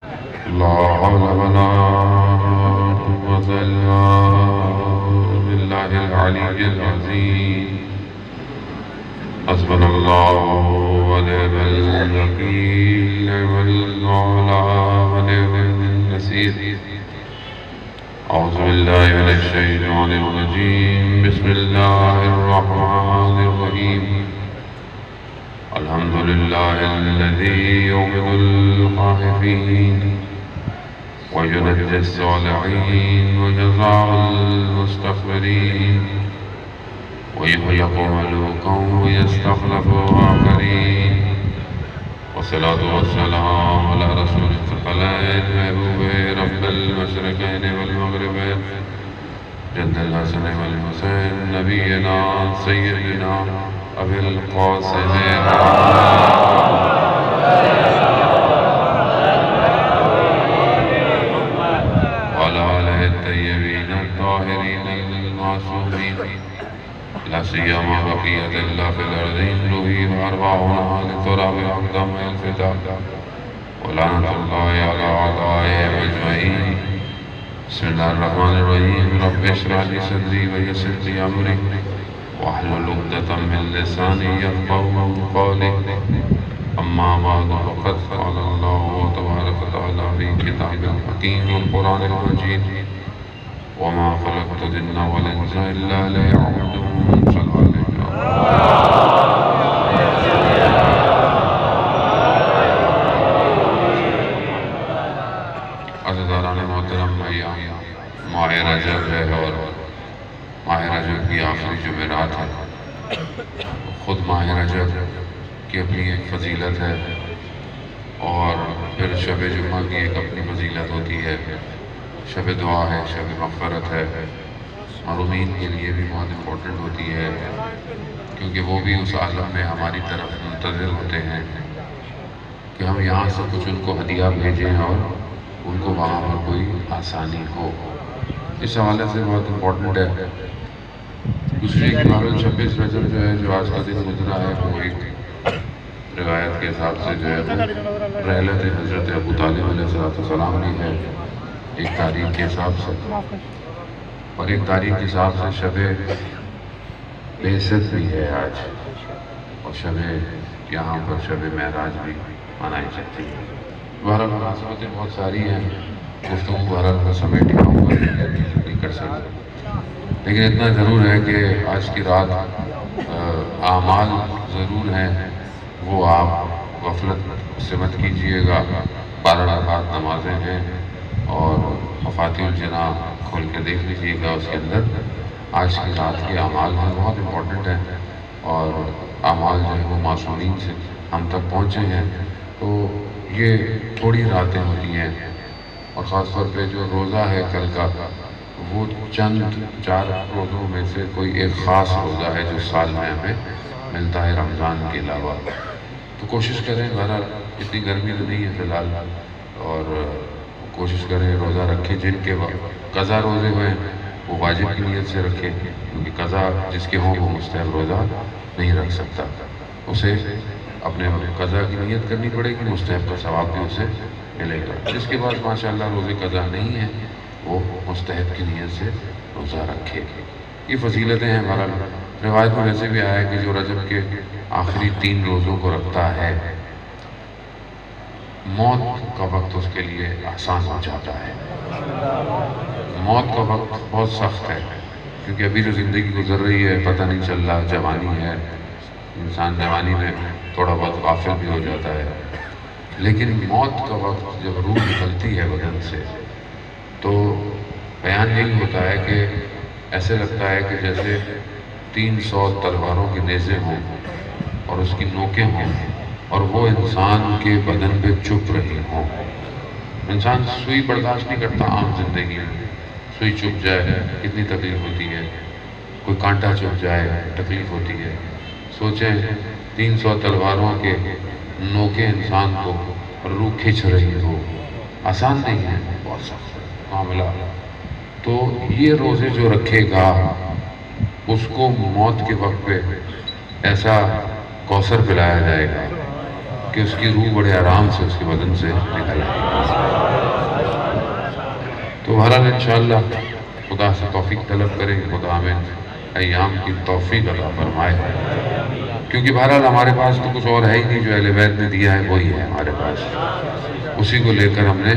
لا حول ولا قوة إلا بالله العلي العظيم. حسبنا الله ونعم الوكيل، نعم المولى ونعم النصير. أعوذ بالله من الشيطان الرجيم. بسم الله الرحمن الرحيم. الحمد لله الذي يوقظ الخائفين وينجي الصالحين ويجزع المستغفرين ويحيي ملوكا ويستخلف آخرين. والصلاة والسلام على رسول الثقلين محبوب رب المشرقين والمغربين جد الحسن والحسين نبينا سيدنا أبي القاسم وعلى آله الطيبين الطاهرين المعصومين، لا سيما بقية الله في الأرضين روحي وأرواحنا لتراب أقدام الفداء، ولعنة الله على أعدائهم أجمعين. بسم الله الرحمن الرحيم. رب اشرح لي صدري ويسر لي أمري واحلل عقدة من لساني يفقهوا قولي. أما بعد فقد قال الله تبارك وتعالى في كتابه الحكيم والقرآن المجيد: وما خلقت الجن والإنس إلا ليعبدون. صلى الله عليه وسلم. عزیزان محترم بھائیاں، ماہ رجب ہے اور ماہ رجب کی آخری جمعرات ہے. خود ماہ رجب کی اپنی ایک فضیلت ہے اور پھر شب جمعہ کی ایک اپنی فضیلت ہوتی ہے. شب دعا ہے، شب مغفرت ہے. محرومین کے لیے بھی بہت امپورٹنٹ ہوتی ہے کیونکہ وہ بھی اس عالم میں ہماری طرف منتظر ہوتے ہیں کہ ہم یہاں سے کچھ ان کو ہدیہ بھیجیں اور ان کو وہاں پر کوئی آسانی ہو. اس حوالے سے بہت امپورٹنٹ ہے. دوسری ایک بار 26 رجب جو ہے، جو آج کا دن گزرا ہے، وہ ایک روایت کے حساب سے جو ہے رحلت حضرت ابو طالب علیہ السلام بھی ہے ایک تاریخ کے حساب سے، اور ایک تاریخ کے حساب سے شب بعثت بھی ہے آج، اور شب یہاں پر شب معراج بھی منائی جاتی ہے. بہرحال مناسبتیں بہت ساری ہیں، گفتگو بہرحال کا سمیٹ ہوا نہیں کر سکتے، لیکن اتنا ضرور ہے کہ آج کی رات اعمال ضرور ہیں، وہ آپ غفلت سے مت کیجیے گا. 12 رکعت نمازیں ہیں اور مفاتیح الجنان کھول کے دیکھ لیجیے گا، اس کے اندر آج کی رات کے اعمال ہیں، بہت امپورٹنٹ ہیں. اور اعمال جو ہے وہ معصومین سے ہم تک پہنچے ہیں. تو یہ تھوڑی راتیں ہوتی ہیں، اور خاص طور پہ جو روزہ ہے کل کا، وہ چند 4 روزوں میں سے کوئی ایک خاص روزہ ہے جو سال میں ہمیں ملتا ہے رمضان کے علاوہ. تو کوشش کریں، بہرحال اتنی گرمی تو نہیں ہے فی الحال، اور کوشش کریں روزہ رکھیں. جن کے قضا روزے ہوئے وہ واجب کی نیت سے رکھیں، کیونکہ قضا جس کے ہوں وہ مستحب روزہ نہیں رکھ سکتا. اسے اپنے قضا کی نیت کرنی پڑے گی، مستحب کا ثواب بھی اسے ملے گا. جس کے بعد ماشاءاللہ روزے قضا نہیں ہے وہ مستحب کی نیت سے روزہ رکھے. یہ فضیلتیں ہیں. بہرحال روایت میں ویسے بھی آیا ہے کہ جو رجب کے آخری 3 روزوں کو رکھتا ہے، موت کا وقت اس کے لیے آسان ہو جاتا ہے. موت کا وقت بہت سخت ہے کیونکہ ابھی جو زندگی گزر رہی ہے پتہ نہیں چل رہا. جوانی ہے، انسان جوانی میں تھوڑا بہت غافل بھی ہو جاتا ہے، لیکن موت کا وقت جب روح نکلتی ہے بدن سے تو بیان یہی ہوتا ہے کہ ایسے لگتا ہے کہ جیسے 300 تلواروں کے نیزے ہوں اور اس کی نوکیں ہوں اور وہ انسان کے بدن پہ چپ رہی ہوں. انسان سوئی برداشت نہیں کرتا. عام زندگی میں سوئی چپ جائے کتنی تکلیف ہوتی ہے، کوئی کانٹا چپ جائے تکلیف ہوتی ہے. سوچیں 300 تلواروں کے نوکیں انسان کو روح کھچ رہی ہو، آسان نہیں ہے، بہت سخت ہے معاملہ. تو یہ روزے جو رکھے گا اس کو موت کے وقت پہ ایسا کوثر پلایا جائے گا کہ اس کی روح بڑے آرام سے اس کے بدن سے نکل آئے. تو بہرحال انشاءاللہ خدا سے توفیق طلب کریں کہ خدا ہمیں ایام کی توفیق عطا فرمائے، کیونکہ بہرحال ہمارے پاس تو کچھ اور ہے ہی نہیں، جو اہل بیت نے دیا ہے وہی ہے ہمارے پاس، اسی کو لے کر ہم نے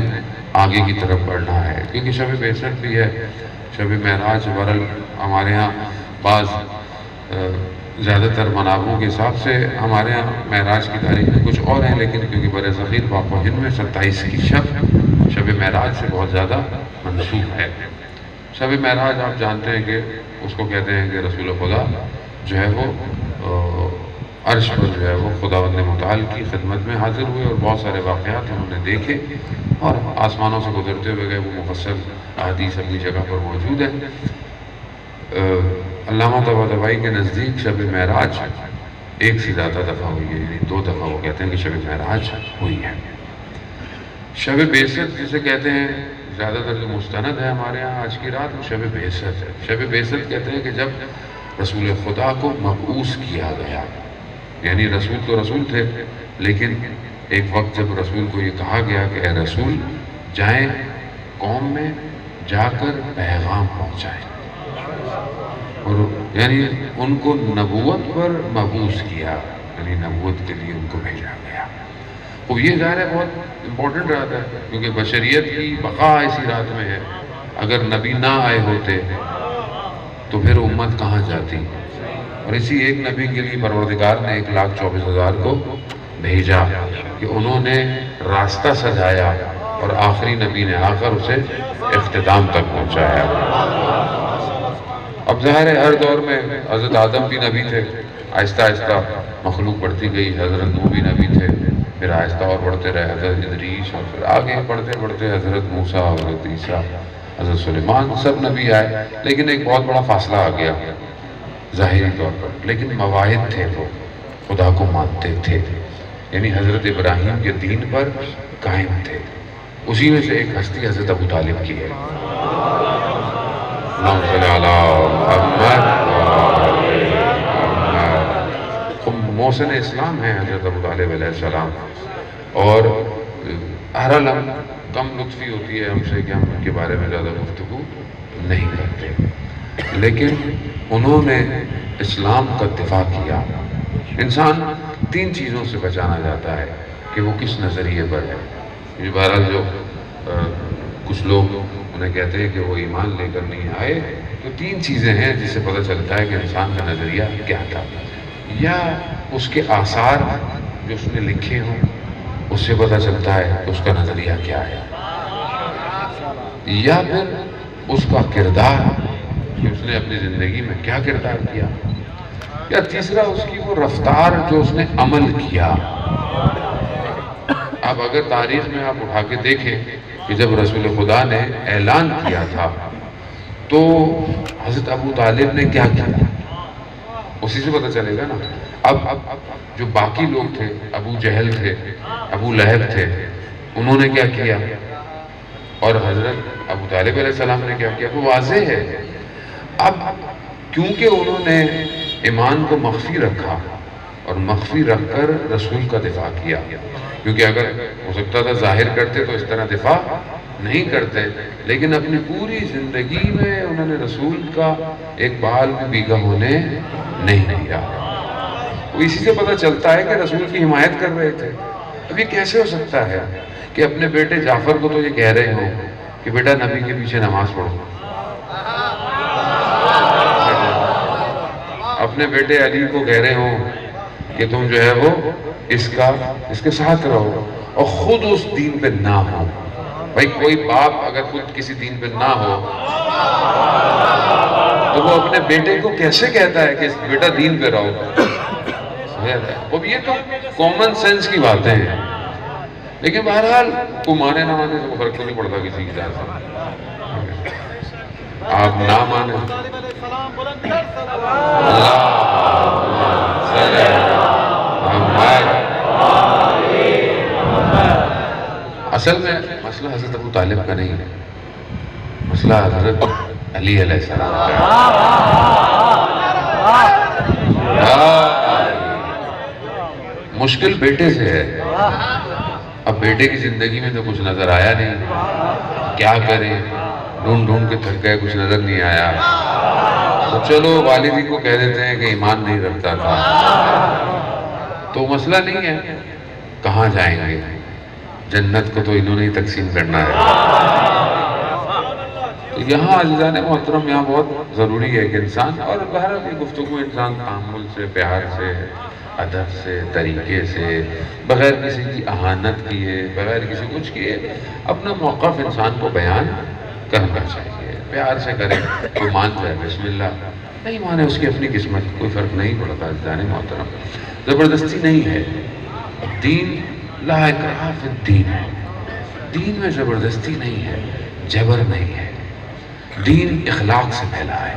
آگے کی طرف بڑھنا ہے. کیونکہ شب بعثت بھی ہے، شب معراج. بہرحال ہمارے ہاں بعض زیادہ تر منابعوں کے حساب سے ہمارے ہاں معراج کی تاریخیں کچھ اور ہیں، لیکن کیونکہ بر صغیر پاک و ہند میں 27 کی شب معراج سے بہت زیادہ منسوب ہے. شب معراج آپ جانتے ہیں کہ اس کو کہتے ہیں کہ رسول خدا جو ہے وہ عرش پر جو ہے وہ خداوند متعال کی خدمت میں حاضر ہوئے، اور بہت سارے واقعات انہوں نے دیکھے اور آسمانوں سے گزرتے ہوئے گئے. وہ مفصل احادیث اپنی جگہ پر موجود ہے. علامہ طباطبائی کے نزدیک شب معراج ایک سے زیادہ دفعہ ہوئی ہے، یعنی 2 دفعہ وہ کہتے ہیں کہ شب معراج ہوئی ہے. شب بعثت جسے کہتے ہیں، زیادہ تر جو مستند ہے ہمارے ہاں آج کی رات، وہ شب بعثت ہے. شب بعثت کہتے ہیں کہ جب رسول خدا کو مبعوث کیا گیا، یعنی رسول تو رسول تھے، لیکن ایک وقت جب رسول کو یہ کہا گیا کہ اے رسول جائیں قوم میں جا کر پیغام پہنچائیں، اور یعنی ان کو نبوت پر مبعوث کیا، یعنی نبوت کے لیے ان کو بھیجا گیا. وہ یہ ظاہر ہے بہت امپورٹنٹ رات ہے، کیونکہ بشریت کی بقا اسی رات میں ہے. اگر نبی نہ آئے ہوتے تو پھر امت کہاں جاتی؟ اور اسی ایک نبی کے لیے پروردگار نے 1,24,000 کو بھیجا کہ انہوں نے راستہ سجایا، اور آخری نبی نے آ کر اسے اختتام تک پہنچایا. اب ظاہر ہے ہر دور میں حضرت آدم بھی نبی تھے، آہستہ آہستہ مخلوق بڑھتی گئی. حضرت نوح بھی نبی تھے، پھر آہستہ اور بڑھتے رہے حضرت ادریس، اور پھر آگے بڑھتے بڑھتے حضرت موسیٰ، حضرت عیسیٰ، حضرت سلیمان، سب نبی آئے. لیکن ایک بہت بڑا فاصلہ آ گیا ظاہری طور پر، لیکن مواحد تھے، وہ خدا کو مانتے تھے، یعنی حضرت ابراہیم کے دین پر قائم تھے. اسی میں سے ایک ہستی حضرت ابو طالب کی ہے. اللہم صلی علی محمد. محسن اسلام ہیں حضرت ابو طالب علیہ السلام، اور بہرحال ہم کم لطفی ہوتی ہے ہم سے کہ ہم ان کے بارے میں زیادہ گفتگو نہیں کرتے، لیکن انہوں نے اسلام کا دفاع کیا. انسان 3 چیزوں سے پہچانا جاتا ہے کہ وہ کس نظریے پر ہے. بہرحال جو کچھ لوگ انہیں کہتے ہیں کہ وہ ایمان لے کر نہیں آئے، تو 3 چیزیں ہیں جس سے پتہ چلتا ہے کہ انسان کا نظریہ کیا تھا. یا اس کے آثار جو اس نے لکھے ہوں، اس سے پتہ چلتا ہے کہ اس کا نظریہ کیا ہے. یا پھر اس کا کردار کہ اس نے اپنی زندگی میں کیا کردار کیا. یا تیسرا اس کی وہ رفتار جو اس نے عمل کیا. اب اگر تاریخ میں آپ اٹھا کے دیکھیں کہ جب رسول خدا نے اعلان کیا تھا تو حضرت ابو طالب نے کیا کیا، اسی سے پتہ چلے گا نا. اب جو باقی لوگ تھے، ابو جہل تھے، ابو لہب تھے، انہوں نے کیا کیا، اور حضرت ابو طالب علیہ السلام نے کیا کیا، تو واضح ہے. اب کیونکہ انہوں نے ایمان کو مخفی رکھا، اور مخفی رکھ کر رسول کا دفاع کیا، کیونکہ اگر ہو سکتا تھا ظاہر کرتے تو اس طرح دفاع نہیں کرتے، لیکن اپنی پوری زندگی میں انہوں نے رسول کا ایک بال بھی بیگا ہونے نہیں دیا. اسی سے پتہ چلتا ہے کہ رسول کی حمایت کر رہے تھے. اب یہ کیسے ہو سکتا ہے کہ اپنے بیٹے جعفر کو تو یہ کہہ رہے ہوں کہ بیٹا نبی کے پیچھے نماز پڑھو، اپنے بیٹے علی کو کہہ رہے ہوں کہ تم جو ہے وہ اس کے ساتھ رہو، اور خود اس دین پہ نہ ہو. بھائی کوئی باپ اگر خود کسی دین پہ نہ ہو تو وہ اپنے بیٹے کو کیسے کہتا ہے کہ بیٹا دین پہ رہو. اب یہ تو کامن سینس کی باتیں ہیں، لیکن بہرحال کو مانے نہ مانے سے فرق تو نہیں پڑتا کسی کی جان سے. آپ نہ مانے اصل میں مسئلہ حضرت ابو طالب کا نہیں ہے، مسئلہ حضرت علی علیہ السلام کا. مشکل بیٹے سے ہے. اب بیٹے کی زندگی میں تو کچھ نظر آیا نہیں، کیا کریں، ڈھونڈ ڈھونڈ کے تھک گئے، کچھ نظر نہیں آیا، تو چلو والدی کو کہہ دیتے ہیں کہ ایمان نہیں رکھتا تھا، تو مسئلہ نہیں ہے، کہاں جائیں گے، جنت کو تو انہوں نے ہی تقسیم کرنا ہے۔ تو یہاں عزیزان محترم، یہاں بہت ضروری ہے کہ انسان، اور بہرحال یہ گفتگو انسان تعامل سے، پیار سے، ادب سے، طریقے سے، بغیر کسی کی اہانت کیے، بغیر کسی کچھ کیے، اپنا موقف انسان کو بیان کرنا چاہیے، پیار سے کرے، تو مان جائے بسم اللہ، نہیں مانے اس کی اپنی قسمت، کوئی فرق نہیں پڑتا عزیزان محترم۔ زبردستی نہیں ہے دین، لا اکراہ فی الدین ہے، دین میں زبردستی نہیں ہے، جبر نہیں ہے، دین اخلاق سے پھیلا ہے۔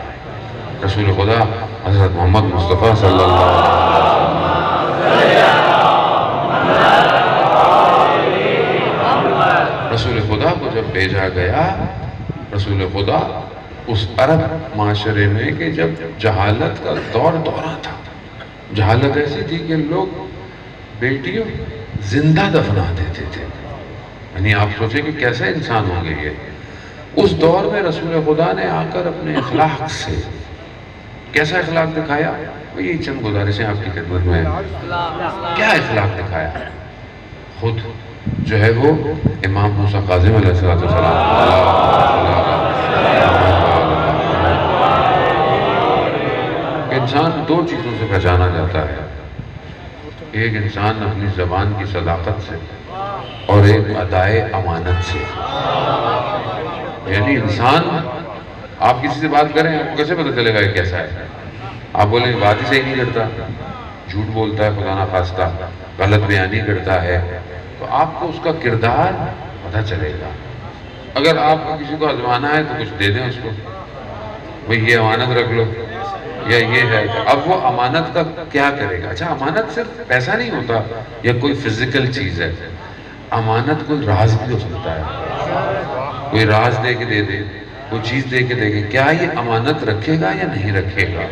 رسول خدا حضرت محمد مصطفیٰ صلی اللہ علیہ وسلم، رسول خدا کو جب بھیجا گیا، رسول خدا اس عرب معاشرے میں کہ جب جہالت کا دورہ تھا، جہالت ایسی تھی کہ لوگ بیٹیوں زندہ دفنا دیتے تھے، یعنی آپ سوچیں کہ کیسے انسان ہوں گے یہ۔ اس دور میں رسول خدا نے آ کر اپنے اخلاق سے کیسا اخلاق دکھایا، وہ یہی چند گزارشیں آپ کی خدمت میں کیا اخلاق دکھایا۔ خود جو ہے وہ امام موسیٰ کاظم علیہ السلام، انسان دو چیزوں سے پہچانا جاتا ہے، ایک انسان اپنی زبان کی صداقت سے، اور ایک ادائے امانت سے۔ یعنی انسان، آپ کسی سے بات کریں، آپ کو کیسے پتہ چلے گا یہ کیسا ہے؟ آپ بولیں بات ہی صحیح نہیں کرتا، جھوٹ بولتا ہے، خدا نخواستہ غلط بیانی کرتا ہے، تو آپ کو اس کا کردار پتہ چلے گا۔ اگر آپ کو کسی کو آزمانا ہے تو کچھ دے دیں اس کو، بھئی یہ امانت رکھ لو، یا یہ ہے، اب وہ امانت کا کیا کرے گا؟ اچھا، امانت صرف پیسہ نہیں ہوتا یا کوئی فزیکل چیز ہے، امانت کوئی راز بھی ہو سکتا ہے، کوئی راز دے کے دے دے، کوئی چیز دے کے دے گے، کیا یہ امانت رکھے گا یا نہیں رکھے گا؟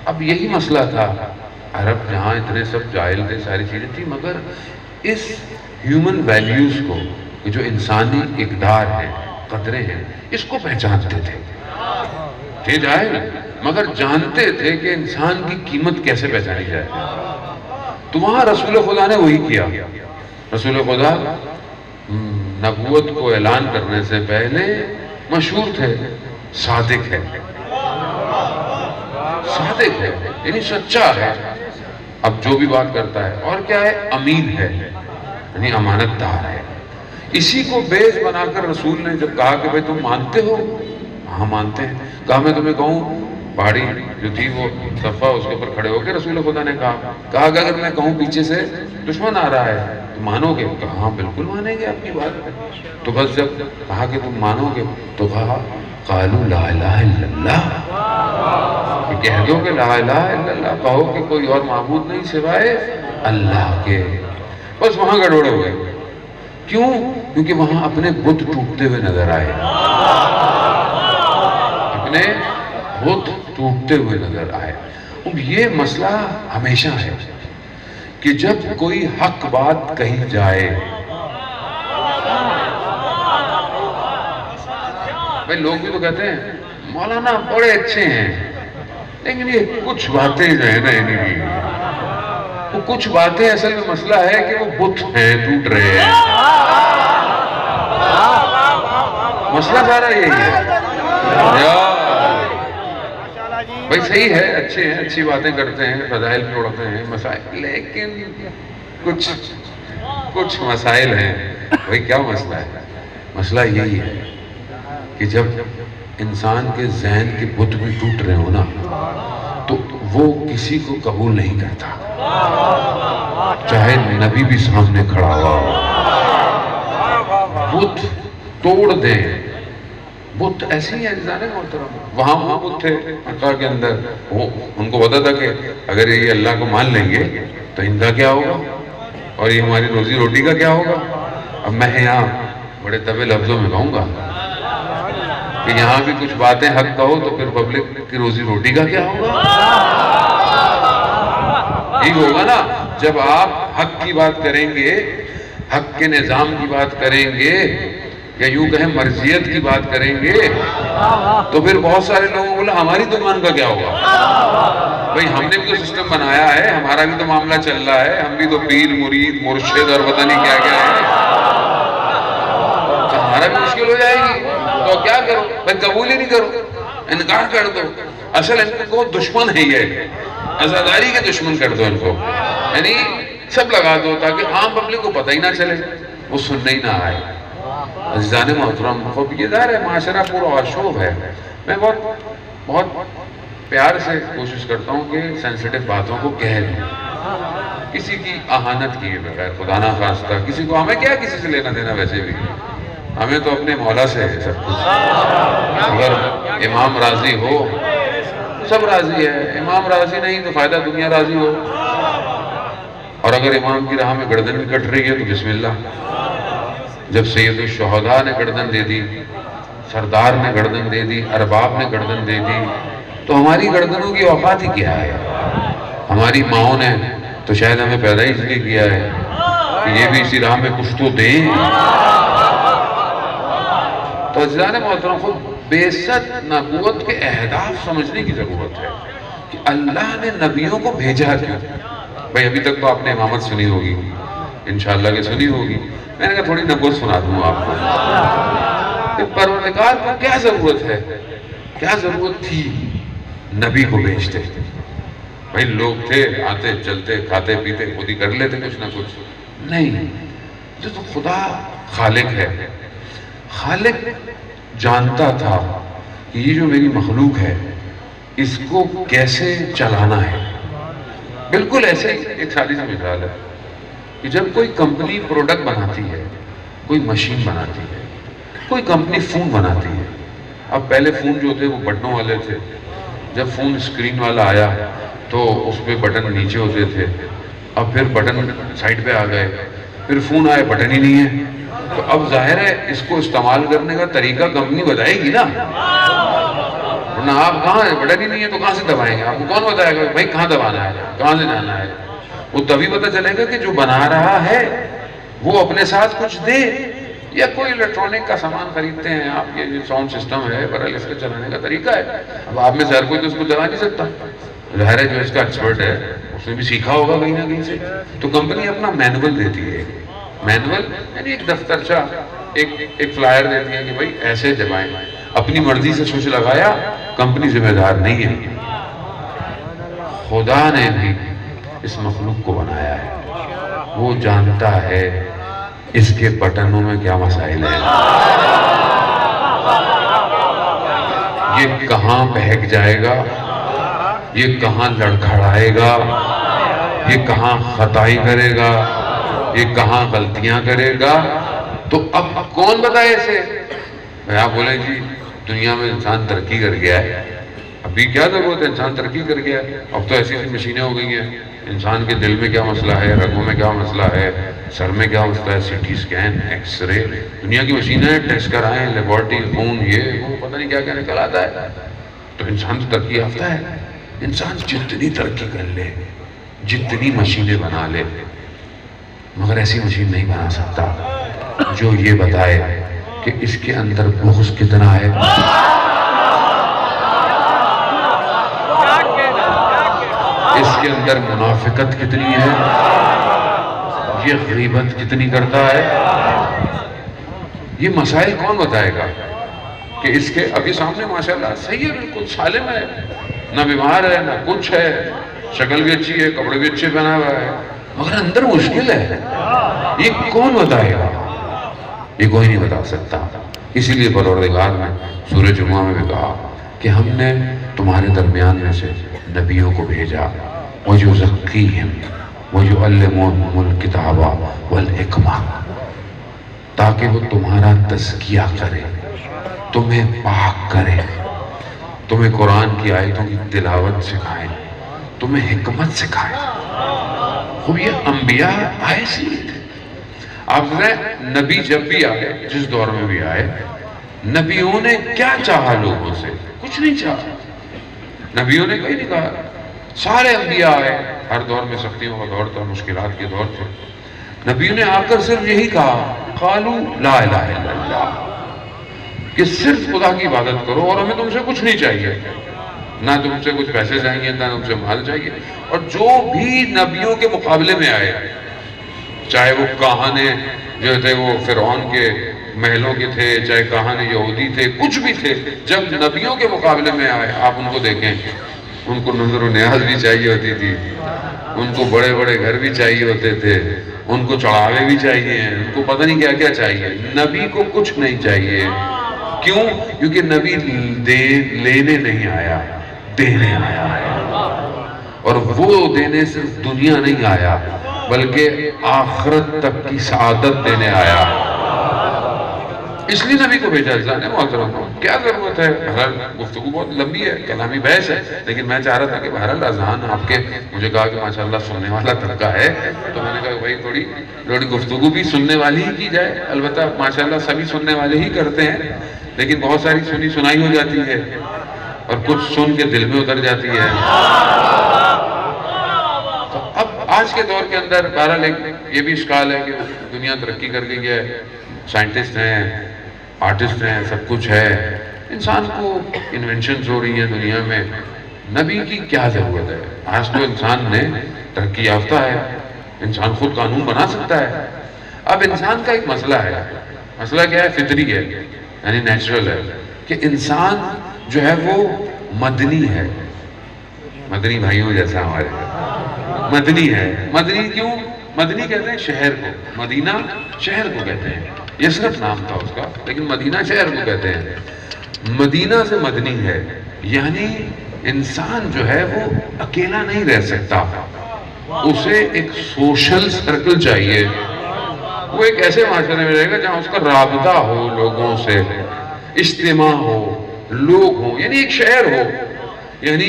اب یہی مسئلہ تھا، عرب جہاں اتنے سب جاہل تھے، ساری چیزیں تھی، مگر اس ہیومن ویلیوز کو، جو انسانی اقدار ہیں، قدریں ہیں، اس کو پہچانتے تھے جاہل، مگر جانتے تھے کہ انسان کی قیمت کیسے پہچانی جائے۔ تو وہاں رسول خدا نے وہی کیا۔ رسول خدا نبوت کو اعلان کرنے سے پہلے مشہور تھے، صادق ہے، صادق ہے، یعنی سچا ہے، اب جو بھی بات کرتا ہے، اور کیا ہے، امین ہے، یعنی امانت دار ہے۔ اسی کو بیس بنا کر رسول نے جب کہا کہ بھئی تم مانتے ہو؟ ہاں مانتے ہیں۔ کہا میں تمہیں کہوں، پہاڑی جو تھی وہ صفا، اس کے اوپر کھڑے ہو کے رسول خدا نے کہا کہ اگر میں کہوں پیچھے سے دشمن آ رہا ہے تو مانو گے؟ کہا ہاں بالکل مانیں گے آپ کی بات۔ تو بس جب کہا کہ تم مانو گے تو کہا قالوا لا الہ الا اللہ، کہ کہہ دو کہ لا الہ الا اللہ، کہو کہ کوئی اور معبود نہیں سوائے اللہ کے۔ بس وہاں گڑبڑ ہو گئے۔ کیوں؟ کیونکہ وہاں اپنے بت ٹوٹتے ہوئے نظر آئے، اپنے بت ٹوٹتے ہوئے نظر آئے۔ اب یہ مسئلہ ہمیشہ ہے کہ جب کوئی حق بات کہی جائے، بھئی لوگ بھی تو کہتے ہیں مولانا بڑے اچھے ہیں، لیکن یہ کچھ باتیں جو ہیں نا انہیں بھی، وہ کچھ باتیں اصل میں مسئلہ ہے کہ وہ بت ہیں، ٹوٹ رہے ہیں، مسئلہ سارا یہی ہے۔ بھئی صحیح ہے، اچھے ہیں، اچھی باتیں کرتے ہیں، فضائل پڑھتے ہیں، مسائل، لیکن کچھ مسائل ہیں۔ بھئی کیا مسئلہ ہے؟ مسئلہ یہی ہے کہ جب انسان کے ذہن کے بت بھی ٹوٹ رہے ہو نا، تو وہ کسی کو قبول نہیں کرتا، چاہے نبی بھی سامنے کھڑا ہوا ہو۔ بت توڑ دیں، بت ایسے ہی عزیزان محترم، وہاں بت تھے مکہ کے اندر، ان کو پتا تھا کہ اگر یہ اللہ کو مان لیں گے تو ان کا کیا ہوگا اور یہ ہماری روزی روٹی کا کیا ہوگا۔ اب میں یہاں بڑے طویل لفظوں میں کہوں گا کہ یہاں بھی کچھ باتیں حق کہو تو پھر پبلک کی روزی روٹی کا کیا ہوگا؟ یہی ہوگا نا، جب آپ حق کی بات کریں گے، حق کے نظام کی بات کریں گے، یا یوں کہیں مرضیت کی بات کریں گے، تو پھر بہت سارے لوگوں کو بولا ہماری دکان کا کیا ہوگا؟ بھئی ہم نے بھی تو سسٹم بنایا ہے، ہمارا بھی تو معاملہ چل رہا ہے، ہم بھی تو پیر مرید مرشد اور پتہ نہیں کیا کیا ہے، تو ہمارا بھی مشکل ہو جائے گی، تو کیا کرو؟ بھئی قبول ہی نہیں کرو، انکار کر دو۔ اصل ان کو دشمن ہے یہ، عزاداری کے دشمن کر دو ان کو، یعنی سب لگا دو تاکہ عام پبلک کو پتہ ہی نہ چلے، وہ سننے ہی نہ آئے۔ عزیزان محترم، خب یہ ظاہر ہے معاشرہ پورا آشوب ہے۔ میں بہت پیار سے کوشش کرتا ہوں کہ سینسیٹیو باتوں کو کہہ دوں، کسی کی اہانت کیے بغیر، خدا نہ خواستہ کسی کو، ہمیں کیا کسی سے لینا دینا، ویسے بھی ہمیں تو اپنے مولا سے ہے سب کچھ۔ اگر امام راضی ہو سب راضی ہے، امام راضی نہیں تو فائدہ دنیا راضی ہو، اور اگر امام کی راہ میں گردن بھی کٹ رہی ہے تو بسم اللہ۔ جب سید الشہداء نے گردن دے دی، سردار نے گردن دے دی، ارباب نے گردن دے دی، تو ہماری گردنوں کی اوقات ہی کیا ہے؟ ہماری ماؤں نے تو شاید ہمیں پیدا ہی اس لیے کیا ہے کہ یہ بھی اسی راہ میں کچھ تو دیں۔ تو عزیزان محترم، خود بیست نبوت کے اہداف سمجھنے کی ضرورت ہے کہ اللہ نے نبیوں کو بھیجا کیوں؟ بھئی ابھی تک تو آپ نے امامت سنی ہوگی، انشاءاللہ کہ سنی ہوگی، میں نے کہا تھوڑی نبوت سنا دوں آپ کو کہ پروردگار کو کیا ضرورت ہے، کیا ضرورت تھی نبی کو بھیجتے؟ بھئی لوگ تھے، آتے چلتے کھاتے پیتے خود ہی کر لیتے کچھ نہ کچھ، نہیں، جو تو خدا خالق ہے، خالق جانتا تھا کہ یہ جو میری مخلوق ہے اس کو کیسے چلانا ہے۔ بالکل ایسے ہی ایک سادی سی مثال ہے کہ جب کوئی کمپنی پروڈکٹ بناتی ہے، کوئی مشین بناتی ہے، کوئی کمپنی فون بناتی ہے، اب پہلے فون جو تھے وہ بٹنوں والے تھے، جب فون اسکرین والا آیا تو اس پہ بٹن نیچے ہوتے تھے، اب پھر بٹن سائڈ پہ آ گئے، پھر فون آئے بٹن ہی نہیں ہے، تو اب ظاہر ہے اس کو استعمال کرنے کا طریقہ کمپنی بتائے گی نا، ورنہ آپ کہاں ہے، بٹن ہی نہیں ہے تو کہاں سے دبائیں گے؟ آپ کو کون بتائے گا بھائی کہاں دبانا ہے، کہاں سے جانا ہے؟ وہ تبھی پتہ چلے گا کہ جو بنا رہا ہے وہ اپنے ساتھ کچھ دے، یا کوئی الیکٹرانک کا سامان خریدتے ہیں آپ، یہ ساؤنڈ سسٹم ہے، برحال اس کے چلانے کا طریقہ ہے، اب آپ میں سے ہر کوئی تو اس کو چلا نہیں سکتا، ظاہر ہے جو اس کا ایکسپرٹ ہے اس نے بھی سیکھا ہوگا کہیں نہ کہیں سے، تو کمپنی اپنا مینول دیتی ہے، مینول یعنی ایک دفترچہ، ایک فلائر دیتی ہے کہ بھائی ایسے دبائیں، اپنی مرضی سے سوچ لگایا، کمپنی ذمہ دار نہیں ہے۔ خدا نے بھی اس مخلوق کو بنایا ہے، وہ جانتا ہے اس کے بٹنوں میں کیا مسائل ہیں، یہ کہاں بہک جائے گا، یہ کہاں لڑکھڑائے گا، یہ کہاں خطائی کرے گا، یہ کہاں غلطیاں کرے گا، تو اب کون بتائے اسے؟ آپ بولیں جی دنیا میں انسان ترقی کر گیا ہے، ابھی کیا ضرورت ہے، انسان ترقی کر گیا ہے، اب تو ایسی ایسی مشینیں ہو گئی ہیں، انسان کے دل میں کیا مسئلہ ہے، رگوں میں کیا مسئلہ ہے، سر میں کیا مسئلہ ہے، C T scan, X ray, دنیا کی مشینیں ٹیسٹ کرائیں، لیبارٹری، خون، یہ وہ پتہ نہیں کیا کیا نکل آتا ہے، تو انسان تو ترقی یافتہ ہے۔ انسان جتنی ترقی کر لے، جتنی مشینیں بنا لے، مگر ایسی مشین نہیں بنا سکتا جو یہ بتائے کہ اس کے اندر بغض کتنا ہے، اس کے اندر منافقت کتنی ہے، یہ غیبت کتنی کرتا ہے، یہ مسائل کون بتائے گا کہ اس کے ابھی سامنے ماشاءاللہ صحیح ہے، بالکل سالم ہے، نہ بیمار ہے نہ کچھ ہے، شکل بھی اچھی ہے، کپڑے بھی اچھے پہنا ہوا ہے، مگر اندر مشکل ہے، یہ کون بتائے گا؟ یہ کوئی نہیں بتا سکتا۔ اسی لیے پروردگار نے سورہ جمعہ میں بھی کہا کہ ہم نے تمہارے درمیان میں سے نبیوں کو بھیجا، وَيُزَكِّيهِمْ وَيُعَلِّمُهُمُ الْكِتَابَ وَالْحِكْمَةَ، تاکہ وہ تمہارا تزکیہ کرے، تمہیں پاک کرے، تمہیں قرآن کی آیتوں کی تلاوت سکھائیں، تمہیں حکمت سکھائیں۔ خوب یہ انبیاء آئے سی تھے، آپ نے نبی جب بھی آئے، جس دور میں بھی آئے، نبیوں نے کیا چاہا لوگوں سے؟ کچھ نہیں چاہا، نبیوں نے کہیں نہیں کہا، سارے انبیاء آئے ہر دور میں سختیوں کا دور تھا، مشکلات کے دور تھے، نبیوں نے آ کر صرف یہی کہا قالوا لا الہ الا اللہ، کہ صرف خدا کی عبادت کرو اور ہمیں تم سے کچھ نہیں چاہیے، نہ تم سے کچھ پیسے چاہیے نہ تم سے مال چاہیے۔ اور جو بھی نبیوں کے مقابلے میں آئے، چاہے وہ کاہن جو تھے وہ فرعون کے محلوں کے تھے، چاہے کاہن یہودی تھے، کچھ بھی تھے، جب نبیوں کے مقابلے میں آئے آپ ان کو دیکھیں، ان کو نظر و نیاز بھی چاہیے ہوتی تھی، ان کو بڑے بڑے گھر بھی چاہیے ہوتے تھے، ان کو چڑھاوے بھی چاہیے، ان کو پتہ نہیں کیا کیا چاہیے۔ نبی کو کچھ نہیں چاہیے، کیوں؟ کیونکہ نبی لینے نہیں آیا، دینے آیا ہے، اور وہ دینے صرف دنیا نہیں آیا بلکہ آخرت تک کی سعادت دینے آیا۔ اس لیے نبی کو بھیجا۔ جانے محترم کیا ضرورت ہے، بہرحال گفتگو بہت لمبی ہے، کلامی بحث ہے، لیکن میں چاہ رہا تھا کہ بہرحال اذہان آپ کے، مجھے کہا کہ ماشاءاللہ سننے والا طبقہ ہے، تو میں نے کہا بھائی تھوڑی گفتگو بھی سننے والی ہی کی جائے۔ البتہ ماشاءاللہ سبھی سننے والے ہی کرتے ہیں، لیکن بہت ساری سنی سنائی ہو جاتی ہے اور کچھ سن کے دل میں اتر جاتی ہے۔ تو اب آج کے دور کے اندر بہرحال یہ بھی اشکال ہے کہ دنیا ترقی کر گئی ہے، سائنٹسٹ ہیں، آرٹسٹ ہیں، سب کچھ ہے، انسان کو انوینشنز ہو رہی ہیں دنیا میں، نبی کی کیا ضرورت ہے؟ آج تو انسان نے ترقی یافتہ ہے، انسان خود قانون بنا سکتا ہے۔ اب انسان کا ایک مسئلہ ہے، مسئلہ کیا ہے؟ فطری ہے، یعنی نیچرل ہے، کہ انسان جو ہے وہ مدنی ہے، مدنی بھائیوں جیسا ہمارے مدنی ہے۔ مدنی کیوں؟ مدنی کہتے ہیں شہر کو، مدینہ شہر کو کہتے ہیں، یثرب نام تھا اس کا، لیکن مدینہ شہر کو کہتے ہیں۔ مدینہ سے مدنی ہے، یعنی انسان جو ہے وہ اکیلا نہیں رہ سکتا، اسے ایک سوشل سرکل چاہیے، وہ ایک ایسے معاشرے میں رہے گا جہاں اس کا رابطہ ہو لوگوں سے، اجتماع ہو، لوگ ہوں، یعنی ایک شہر ہو، یعنی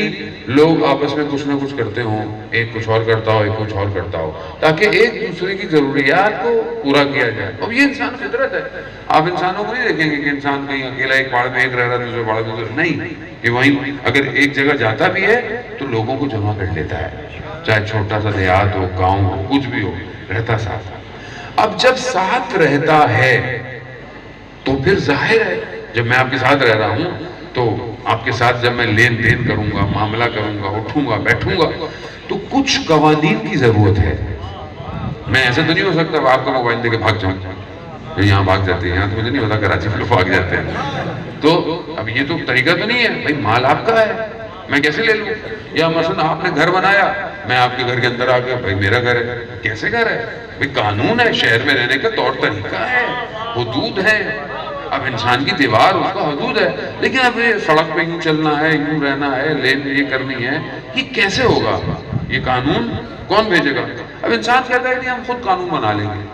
لوگ آپس میں کچھ نہ کچھ کرتے ہوں، ایک کچھ اور کرتا ہو، ایک کچھ اور کرتا ہو، تاکہ ایک دوسرے کی ضروریات کو پورا کیا جائے۔ اب یہ انسان فطرت ہے، آپ انسانوں کو نہیں دیکھیں گے کہ انسان کہیں اکیلا ایک پہاڑ میں ایک رہ رہا ہے، دوسرے پہاڑ میں دوسرے، نہیں، کہ وہیں اگر ایک جگہ جاتا بھی ہے تو لوگوں کو جمع کر لیتا ہے، چاہے چھوٹا سا دیہات ہو، گاؤں ہو، کچھ بھی ہو، رہتا ساتھ۔ اب جب ساتھ رہتا ہے تو پھر ظاہر ہے جب میں آپ کے ساتھ رہ رہا ہوں تو آپ کے ساتھ جب میں لین دین کروں گا، معاملہ کروں گا، اٹھوں گا، بیٹھوں گا، تو کچھ قوانین کی ضرورت ہے۔ میں ایسا تو نہیں ہو سکتا آپ کا موبائل دے کے بھاگ جاؤں، جو یہاں بھاگ جاتے ہیں، یہاں تو مجھے نہیں ہوتا کراچی میں لوگ بھاگ جاتے ہیں، تو اب یہ تو طریقہ تو نہیں ہے، بھائی مال آپ کا ہے، میں کیسے لے لوں؟ یا مثلا آپ نے گھر بنایا، میں آپ کے گھر کے اندر آ گیا، بھائی میرا گھر ہے، کیسے گھر ہے؟ بھائی قانون ہے، شہر میں رہنے کا طور طریقہ ہے، حدود ہے، اب انسان کی دیوار اس کا حدود ہے، لیکن اب یہ سڑک پہ یوں چلنا ہے، یوں رہنا ہے، لین یہ کرنی ہے، یہ کیسے ہوگا؟ یہ قانون کون بھیجے گا؟ اب انسان کہتا ہے کہ ہم خود قانون بنا لیں گے۔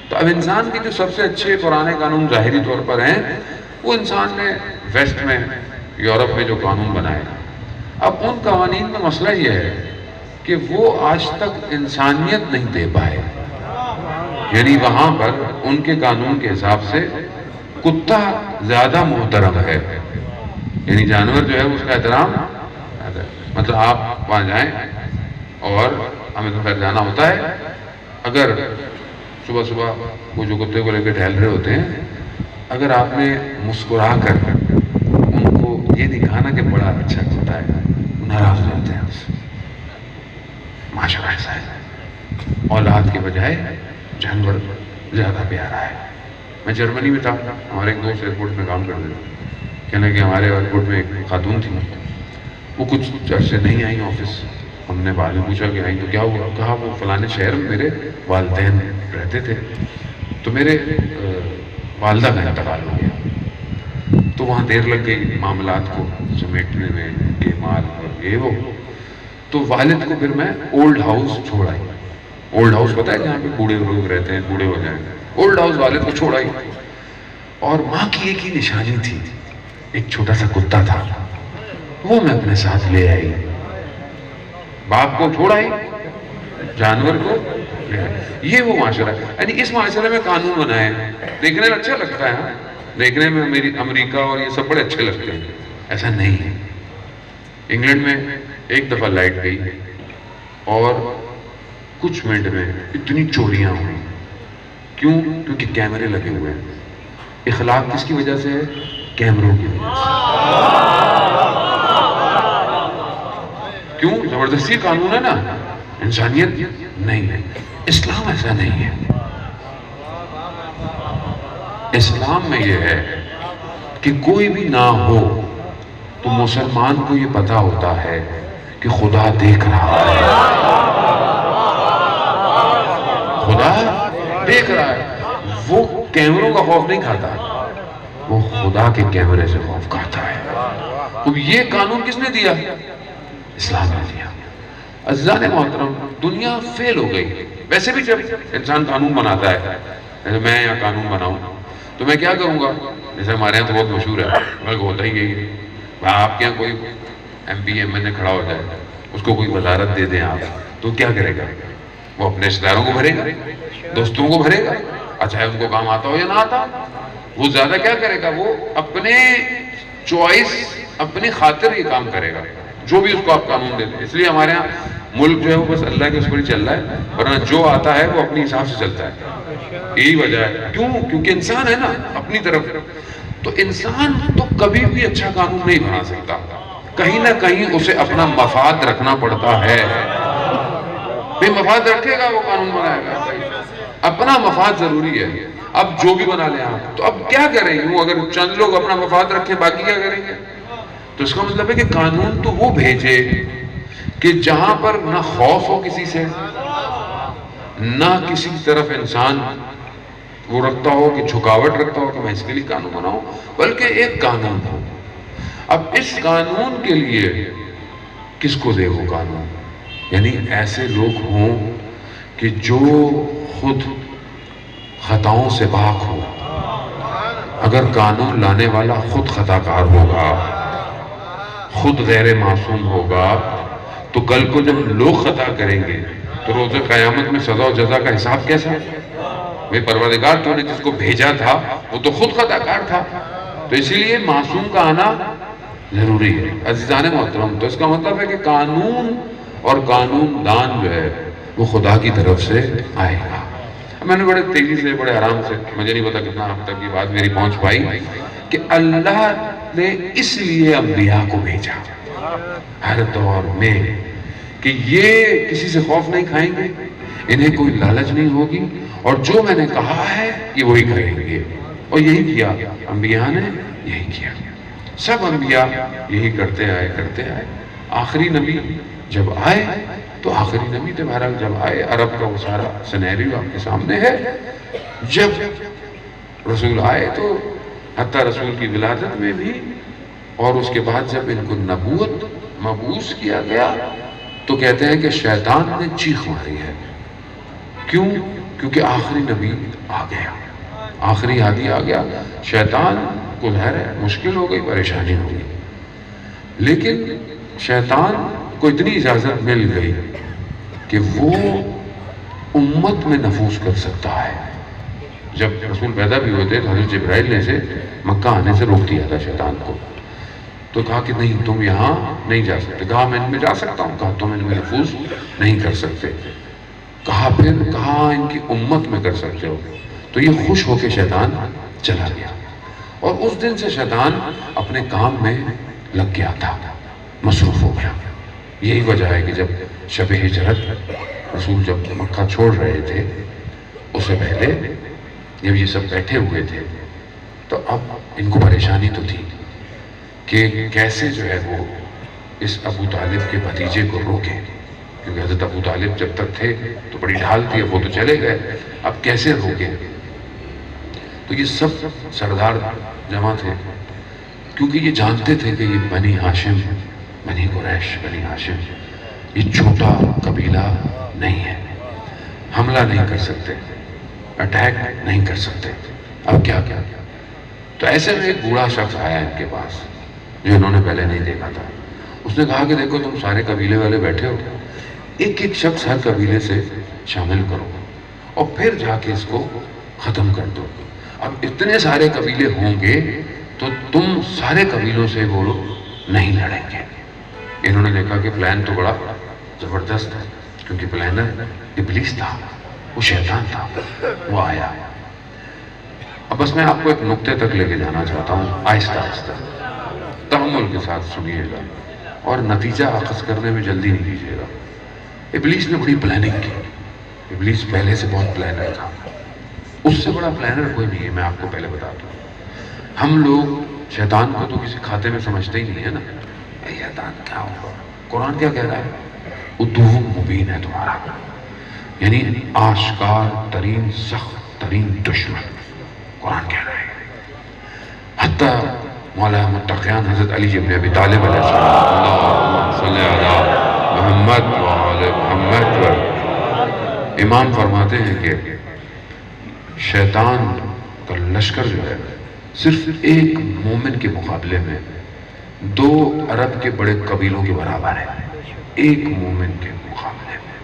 تو اب انسان کے جو سب سے اچھے پرانے قانون ظاہری طور پر ہیں، وہ انسان نے ویسٹ میں، یورپ میں جو قانون بنائے، اب ان قوانین میں مسئلہ یہ ہے کہ وہ آج تک انسانیت نہیں دے پائے، یعنی وہاں پر ان کے قانون کے حساب سے کتا زیادہ محترم ہے، یعنی جانور جو ہے اس کا احترام، مطلب آپ وہاں جائیں اور ہمیں تو خیر جانا ہوتا ہے، اگر صبح صبح وہ جو کتے کو لے کے ٹہل رہے ہوتے ہیں، اگر آپ نے مسکرا کر ان کو یہ دکھانا کہ بڑا اچھا کتا ہے، ناراض ہو جاتے ہیں اس سے۔ معاشرہ ایسا ہے، اولاد کے بجائے جانور زیادہ پیارا ہے۔ میں جرمنی میں تھا، ہمارے ایک دوست ایئرپورٹ میں کام کرتے تھے، کہنے کہ ہمارے ایئرپورٹ میں ایک خاتون تھی، وہ کچھ عرصے نہیں آئیں آفس، ہم نے بعد میں پوچھا کہ آئیں تو کیا ہوا؟ کہا وہ فلانے شہر میں میرے والدین رہتے تھے، تو میرے والدہ کا انتقال ہو گیا، تو وہاں دیر لگ گئی معاملات کو سمیٹنے میں، یہ مال اور یہ وہ، تو والد کو پھر میں اولڈ ہاؤس چھوڑ آئی۔ اولڈ ہاؤس پتہ ہے جہاں پہ بوڑھے لوگ رہتے ہیں، بوڑھے ہو جائیں، اولڈ ہاؤس والد کو چھوڑ آئی، اور ماں کی ایک ہی نشانی تھی، ایک چھوٹا سا کتا تھا، وہ میں اپنے ساتھ لے آئی۔ باپ کو چھوڑ آئی، جانور کو لے آئی۔ یہ وہ معاشرہ ہے، یعنی اس معاشرے میں قانون بنائے، دیکھنے میں اچھا لگتا ہے، دیکھنے میں میری امریکہ اور یہ سب بڑے اچھے لگتے ہیں، ایسا نہیں ہے۔ انگلینڈ میں ایک دفعہ لائٹ گئی اور کچھ منٹ میں اتنی چوریاں ہوئی. کیوں؟ کیونکہ کیمرے لگے ہوئے ہیں. اخلاق کس کی وجہ سے ہے؟ کیمروں کی وجہ سے. کیوں؟ زبردستی قانون ہے نا، انسانیت نہیں ہے. اسلام ایسا نہیں ہے. اسلام میں یہ ہے کہ کوئی بھی نہ ہو تو مسلمان کو یہ پتا ہوتا ہے کہ خدا دیکھ رہا ہے. خدا دیکھ رہا ہے. وہ کیمروں کا خوف نہیں کھاتا، وہ خدا کے کیمرے سے خوف کھاتا ہے. تو یہ قانون کس نے دیا؟ اسلام نے دیا. عزیزان محترم، دنیا فیل ہو گئی. ویسے بھی جب انسان قانون بناتا ہے، جیسے میں یہاں قانون بناؤں تو میں کیا کروں گا؟ جیسے ہمارے یہاں تو بہت مشہور ہے، بلکہ ہوتا ہی یہی ہے، آپ کے یہاں کوئی ایم پی ایم این اے کھڑا ہو جائے، اس کو کوئی وزارت دے دیں آپ، تو کیا کرے گا؟ وہ اپنے رشتہ داروں کو بھرے گا، دوستوں کو بھرے گا. اچھا ان کو کام آتا ہو یا نہ آتا، وہ زیادہ کیا کرے گا؟ وہ اپنے چوائس، اپنی خاطر یہ کام کرے گا جو بھی اس کو آپ قانون دیتے ہیں. اس لیے ہمارے ہاں ملک جو ہے وہ بس اللہ کے اس پر ہی چل رہا ہے، ورنہ جو آتا ہے وہ اپنی حساب سے چلتا ہے. یہی وجہ ہے. کیوں؟ کیونکہ انسان ہے نا اپنی طرف. تو انسان تو کبھی بھی اچھا قانون نہیں بنا سکتا، کہیں نہ کہیں اسے اپنا مفاد رکھنا پڑتا ہے. بے مفاد رکھے گا وہ قانون بنائے گا. اپنا مفاد ضروری ہے. اب جو بھی بنا لیں آپ، تو اب کیا کریں گے؟ اگر چند لوگ اپنا مفاد رکھیں باقی کیا کریں گے؟ تو اس کا مطلب ہے کہ قانون تو وہ بھیجے کہ جہاں پر نہ خوف ہو کسی سے، نہ کسی طرف انسان وہ رکھتا ہو کہ جھکاوٹ رکھتا ہو کہ میں اس کے لیے قانون بناؤں، بلکہ ایک قانون ہو. اب اس قانون کے لیے کس کو دے وہ قانون؟ یعنی ایسے لوگ ہوں کہ جو خود خطاؤں سے پاک ہو. اگر قانون لانے والا خود خطا کار ہوگا، خود غیر معصوم ہوگا، تو کل کو جب لوگ خطا کریں گے تو روز قیامت میں سزا و جزا کا حساب کیسا؟ وہ پروردگار تو نے جس کو بھیجا تھا وہ تو خود خطا کار تھا. تو اسی لیے معصوم کا آنا ضروری ہے. عزیزان محترم، تو اس کا مطلب ہے کہ قانون اور قانون دان جو ہے وہ خدا کی طرف سے آئے گا. میں نے بڑے تیزی سے، بڑے آرام سے، مجھے نہیں پتا کتنا اب تک یہ بات میری پہنچ پائی، کہ اللہ نے اس لیے انبیاء کو بھیجا ہر دور میں کہ یہ کسی سے خوف نہیں کھائیں گے، انہیں کوئی لالچ نہیں ہوگی، اور جو میں نے کہا ہے یہ وہی کریں گے. اور یہی کیا انبیاء نے، یہی کیا. سب انبیاء یہی کرتے آئے. آخری نبی جب آئے تو آخری نبی تھے بہرحال. جب آئے، عرب کا وہ سارا سینیریو آپ کے سامنے ہے. جب رسول آئے تو حتیٰ رسول کی ولادت میں بھی، اور اس کے بعد جب ان کو نبوت مبعوث کیا گیا تو کہتے ہیں کہ شیطان نے چیخ ماری ہے. کیوں؟ کیونکہ آخری نبی آ گیا، آخری ہادی آ گیا. شیطان کو ظاہر ہے مشکل ہو گئی، پریشانی ہو گئی، لیکن شیطان کو اتنی اجازت مل گئی کہ وہ امت میں نفوذ کر سکتا ہے. جب رسول پیدا بھی ہوتے تو حضرت جبرائیل نے اسے مکہ آنے سے روک دیا تھا شیطان کو. تو کہا کہ نہیں، تم یہاں نہیں جا سکتے. کہا میں ان میں جا سکتا ہوں. کہا تم ان میں نفوذ نہیں کر سکتے. کہا پھر کہا ان کی امت میں کر سکتے ہو. تو یہ خوش ہو کے شیطان چلا گیا، اور اس دن سے شیطان اپنے کام میں لگ گیا تھا، مصروف ہو گیا. یہی وجہ ہے کہ جب شب ہجرت رسول جب مکہ چھوڑ رہے تھے، اس سے پہلے جب یہ سب بیٹھے ہوئے تھے تو اب ان کو پریشانی تو تھی کہ کیسے جو ہے وہ اس ابو طالب کے بھتیجے کو روکے، کیونکہ حضرت ابو طالب جب تک تھے تو بڑی ڈھال تھی، اب وہ تو چلے گئے، اب کیسے روکے. تو یہ سب سردار جمع تھے، کیونکہ یہ جانتے تھے کہ یہ بنی ہاشم، بنی قریش، بنی ہاشم یہ چھوٹا قبیلہ نہیں ہے، حملہ نہیں کر سکتے، اٹیک نہیں کر سکتے. اب کیا کیا؟ تو ایسے میں ایک بوڑھا شخص آیا ان کے پاس جو انہوں نے پہلے نہیں دیکھا تھا. اس نے کہا کہ دیکھو تم سارے قبیلے والے بیٹھے ہو، ایک ایک شخص ہر قبیلے سے شامل کرو اور پھر جا کے اس کو ختم کر دو. اب اتنے سارے قبیلے ہوں گے تو تم سارے قبیلوں سے وہ نہیں لڑیں گے. انہوں نے دیکھا کہ پلان تو بڑا زبردست ہے، کیونکہ پلانر ابلیس تھا، وہ شیطان تھا، وہ آیا۔ اب بس میں آپ کو ایک نقطے تک لے کے جانا چاہتا ہوں، آہستہ آہستہ تحمل کے ساتھ سنیے گا اور نتیجہ اخذ کرنے میں جلدی نہیں کیجیے گا۔ ابلیس نے بڑی پلاننگ کی، ابلیس پہلے سے بہت پلانر تھا، اس سے بڑا پلانر کوئی نہیں ہے، میں آپ کو پہلے بتا دوں۔ ہم لوگ شیطان کو تو کسی کھاتے میں سمجھتے ہی نہیں ہے نا، شیطان کیا ہوگا؟ قرآن کیا کہہ رہا ہے؟ عدو مبین ہے تمہارا، یعنی آشکار ترین سخت ترین دشمن قرآن کہہ رہا ہے۔ حتیٰ مولا متقیان حضرت علی ابن ابی طالب علیہ السلام، اللہم صلی علی محمد وعلی محمد، امام فرماتے ہیں کہ شیطان کا لشکر جو ہے صرف ایک مومن کے مقابلے میں 2 عرب کے بڑے قبیلوں کے برابر ہے، ایک مومن کے مقابلے میں۔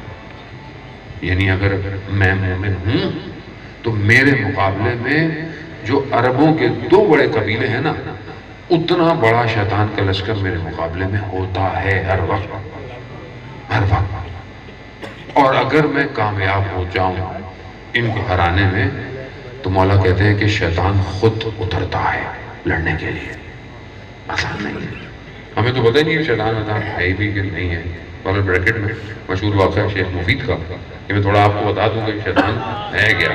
یعنی اگر میں مومن ہوں تو میرے مقابلے میں جو عربوں کے 2 بڑے قبیلے ہیں نا، اتنا بڑا شیطان کا لشکر میرے مقابلے میں ہوتا ہے ہر وقت، ہر وقت۔ اور اگر میں کامیاب ہو جاؤں ان کو ہرانے میں تو مولا کہتے ہیں کہ شیطان خود اترتا ہے لڑنے کے لیے، آسان نہیں ہے۔ ہمیں تو پتہ ہی نہیں ہے شیطان ہے بھی کہ نہیں ہے۔ اور بریکٹ میں مشہور واقعہ شیخ مفید کا، کہ میں تھوڑا آپ کو بتا دوں کہ شیطان ہے کیا،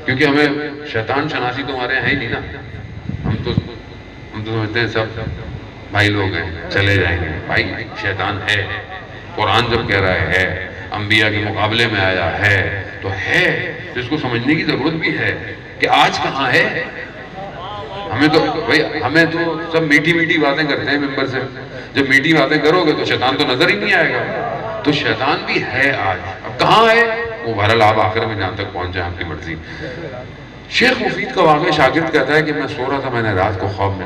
کیونکہ ہمیں شیطان شناسی تو ہمارے ہیں ہی نہیں نا، ہم تو سمجھتے ہیں سب بھائی لوگ ہیں چلے جائیں گے۔ بھائی شیطان ہے، قرآن جب کہہ رہا ہے انبیاء کے مقابلے میں آیا ہے تو ہے، تو اس کو سمجھنے کی ضرورت بھی ہے کہ آج کہاں ہے۔ ہمیں تو سب میٹھی میٹھی باتیں کرتے ہیں ممبر سے، جب میٹھی باتیں کرو گے تو شیطان تو نظر ہی نہیں آئے گا، تو شیطان بھی ہے آج۔ اب کہاں ہے وہ؟ بہرحال آپ آخر میں جہاں تک پہنچ جائیں آپ کی مرضی۔ شیخ مفید کا واقعہ، شاگرد کہتا ہے کہ میں سو رہا تھا، میں نے رات کو خواب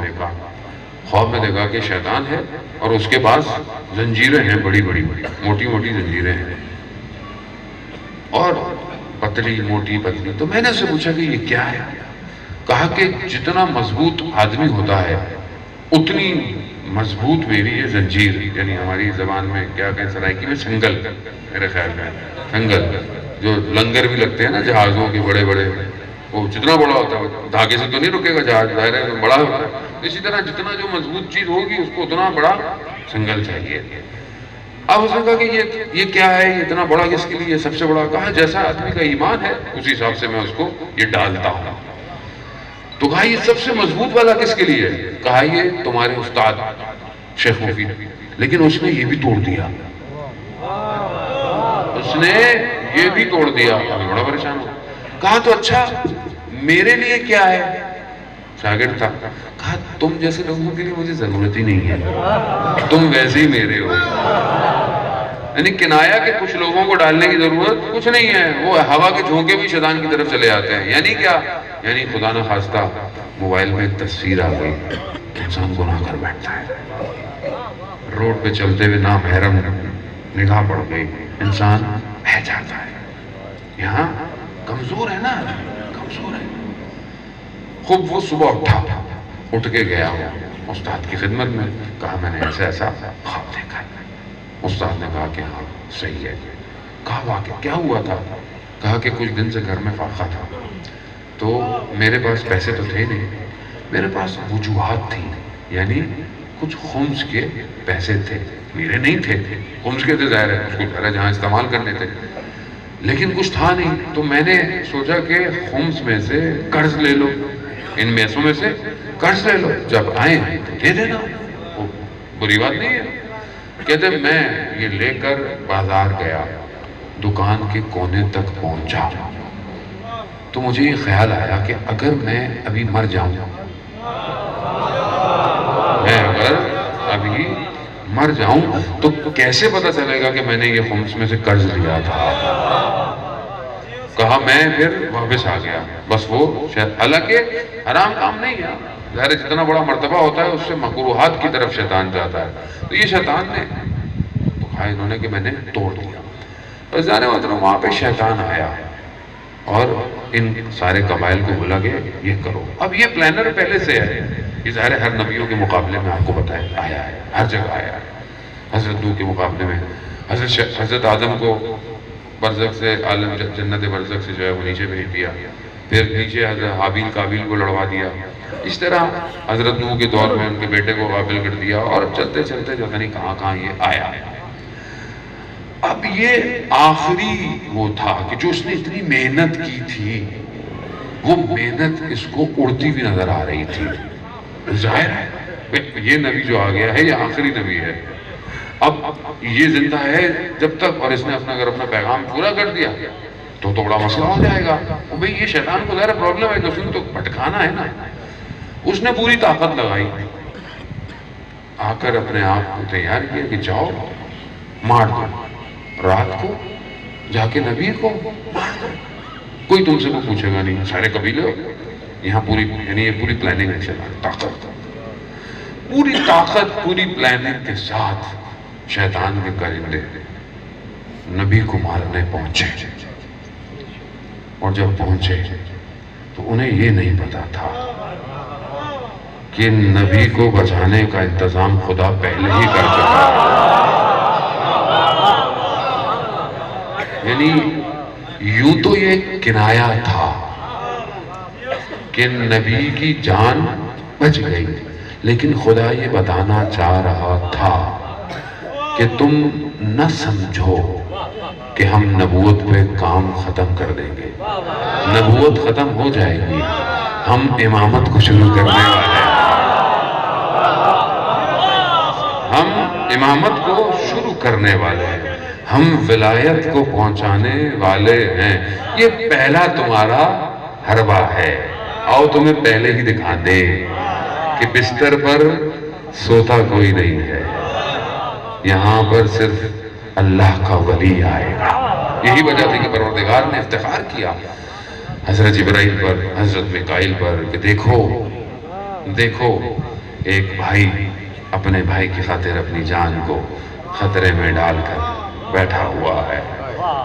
میں دیکھا کہ شیطان ہے اور اس کے پاس زنجیریں ہیں، بڑی بڑی موٹی موٹی زنجیریں ہیں اور پتلی موٹی پتلی۔ تو میں نے اس سے پوچھا کہ یہ کیا ہے؟ کہا کہ جتنا مضبوط آدمی ہوتا ہے اتنی مضبوط میری یہ زنجیر، یعنی ہماری زبان میں کیا کہیں سرائکی میں سنگل، میرے خیال میں سنگل، جو لنگر بھی لگتے ہیں نا جہازوں کے بڑے بڑے، وہ جتنا بڑا ہوتا ہے دھاگے سے تو نہیں رکے گا جہاز، ظاہر ہے بڑا ہوتا ہے، اسی طرح جتنا جو مضبوط چیز ہوگی اس کو اتنا بڑا سنگل چاہیے۔ اب اس نے کہا کہ یہ کیا ہے، یہ اتنا بڑا کس کے لیے، سب سے بڑا؟ کہا جیسا آدمی کا ایمان ہے اسی حساب سے میں اس کو یہ ڈالتا ہوں۔ تو کہا یہ سب سے مضبوط والا کس کے لیے؟ کہا یہ تمہارے استاد شیخ مفید، لیکن اس نے یہ بھی توڑ دیا، اس نے یہ بھی توڑ دیا۔ بڑا پریشان ہو، کہا تو اچھا میرے لیے کیا ہے؟ شاگرد تھا، کہا تم جیسے لوگوں کے لیے مجھے ضرورت ہی نہیں ہے، تم ویسے ہی میرے ہو۔ یعنی کنایا کہ کچھ لوگوں کو ڈالنے کی ضرورت کچھ نہیں ہے، وہ ہوا کے جھونکے بھی شیطان کی طرف چلے آتے ہیں۔ یعنی کیا؟ یعنی خدا نہ خواستہ موبائل میں ایک تصویر آ گئی، انسان گناہ کر بیٹھتا ہے، روڈ پہ چلتے ہوئے نامحرم نگاہ پڑ گئی، انسان بہہ جاتا ہے۔ یہاں کمزور ہے نا، کمزور ہے۔ خوب وہ صبح اٹھ کے گیا استاد کی خدمت میں، کہا میں نے ایسا ایسا خواب دیکھا ہے۔ استاد نے کہا کہ ہاں صحیح ہے۔ کہا واقعہ کیا ہوا تھا؟ کہا کہ کچھ دن سے گھر میں فاقہ تھا، تو میرے پاس پیسے تو تھے نہیں، میرے پاس وجوہات تھیں، یعنی کچھ خمس کے پیسے تھے، میرے نہیں تھے، خمس کے تھے، ظاہر ہے اس کو پہلے جہاں استعمال کرنے تھے، لیکن کچھ تھا نہیں۔ تو میں نے سوچا کہ خمس میں سے قرض لے لو، ان پیسوں میں سے قرض لے لو، جب آئیں تو دے دینا، وہ بری بات نہیں ہے۔ کہتے میں یہ لے کر بازار گیا، دکان کے کونے تک پہنچا تو مجھے یہ خیال آیا کہ اگر میں ابھی مر جاؤں، تو کیسے پتا چلے گا کہ میں نے یہ خمس میں سے قرض لیا تھا؟ کہا میں پھر واپس آ گیا، بس وہ حالانکہ حرام کام نہیں ہے، ظاہر جتنا بڑا مرتبہ ہوتا ہے اس سے مکروہات کی طرف شیطان جاتا ہے، تو یہ شیطان نے تو کہا انہوں نے کہ میں نے توڑ دیا۔ اور جانے مطلب وہاں پہ شیطان آیا اور ان سارے قبائل کو بولا کہ یہ کرو۔ اب یہ پلانر پہلے سے ہے، یہ ظاہر ہر نبیوں کے مقابلے میں آپ کو بتایا آیا ہے، ہر جگہ آیا ہے۔ حضرت نوح کے مقابلے میں حضرت آدم کو برزخ سے عالم جنت برزخ سے جو ہے وہ نیچے بھیج دیا، پھر نیچے حضرت حابیل قابیل کو لڑوا دیا، اس طرح حضرت نوح کے دور میں ان کے بیٹے کو غافل کر دیا، اور چلتے چلتے جو نہیں کہاں کہاں یہ آیا۔ اب یہ آخری وہ تھا کہ جو اس نے اتنی محنت کی تھی، وہ محنت اس کو اڑتی بھی نظر آ رہی تھی۔ ظاہر ہے یہ نبی جو آ گیا ہے یہ آخری نبی ہے، اب یہ زندہ ہے جب تک، اور اس نے اپنا پیغام پورا کر دیا تو بڑا مسئلہ ہو جائے گا۔ بھئی یہ شیطان کو ظاہر پرابلم ہے کہ اس نے تو بھٹکانا ہے نا، اس نے پوری طاقت لگائی، آ کر اپنے آپ کو تیار کیا کہ جاؤ مار دو، رات کو جا کے نبی کو مار دو، کوئی تم سے کو پوچھے گا نہیں، سارے قبیلے ہو یہاں پوری، یعنی یہ پوری پلاننگ ہے شیطان، طاقت پوری طاقت پوری پلاننگ کے ساتھ شیطان کے کرندے نبی کو مارنے پہنچے، اور جب پہنچے تو انہیں یہ نہیں پتا تھا کہ نبی کو بچانے کا انتظام خدا پہلے ہی کر چکا ہے۔ یعنی یوں تو یہ کنایا تھا کہ نبی کی جان بچ گئی، لیکن خدا یہ بتانا چاہ رہا تھا کہ تم نہ سمجھو کہ ہم نبوت پہ کام ختم کر دیں گے، نبوت ختم ہو جائے گی، ہم امامت کو شروع کرنے والے ہیں، ہم امامت کو شروع کرنے والے ہیں، ہم ولایت کو پہنچانے والے ہیں، یہ پہلا تمہارا حربہ ہے، آؤ تمہیں پہلے ہی دکھا دے کہ بستر پر سوتا کوئی نہیں ہے، یہاں پر صرف اللہ کا ولی آئے گا۔ یہی وجہ تھی کہ پروردگار نے افتخار کیا حضرت جبرائیل پر، حضرت میکائیل پر کہ دیکھو ایک بھائی اپنے بھائی کی خاطر اپنی جان کو خطرے میں ڈال کر بیٹھا ہوا ہے۔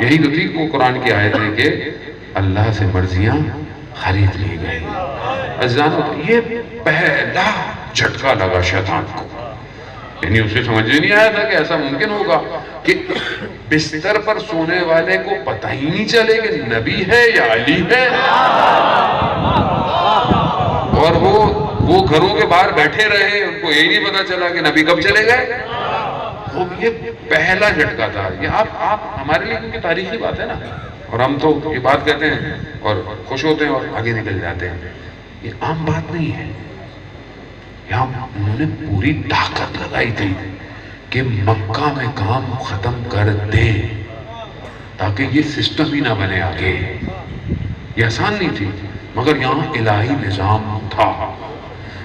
یہی تو تھی وہ قرآن کی آیت ہے کہ اللہ سے مرضیاں خرید لی گئی۔ عزیزان یہ پہلا جھٹکا لگا شیطان کو، یعنی اسے سمجھ نہیں آیا تھا کہ ایسا ممکن ہوگا کہ بستر پر سونے والے کو پتہ ہی نہیں چلے کہ نبی ہے یا علی ہے، اور وہ گھروں کے باہر بیٹھے رہے، ان کو یہی نہیں پتا چلا کہ نبی کب چلے گئے۔ یہ پہلا جھٹکا تھا۔ یہ آپ ہمارے لیے کیونکہ تاریخی بات ہے نا، اور ہم تو یہ بات کہتے ہیں اور خوش ہوتے ہیں اور آگے نکل جاتے ہیں، یہ عام بات نہیں ہے۔ یہاں انہوں نے پوری طاقت لگائی تھی کہ مکہ میں کام ختم کر دیں تاکہ یہ سسٹم ہی نہ بنے آگے۔ یہ آسان نہیں تھی، مگر یہاں الہی نظام تھا،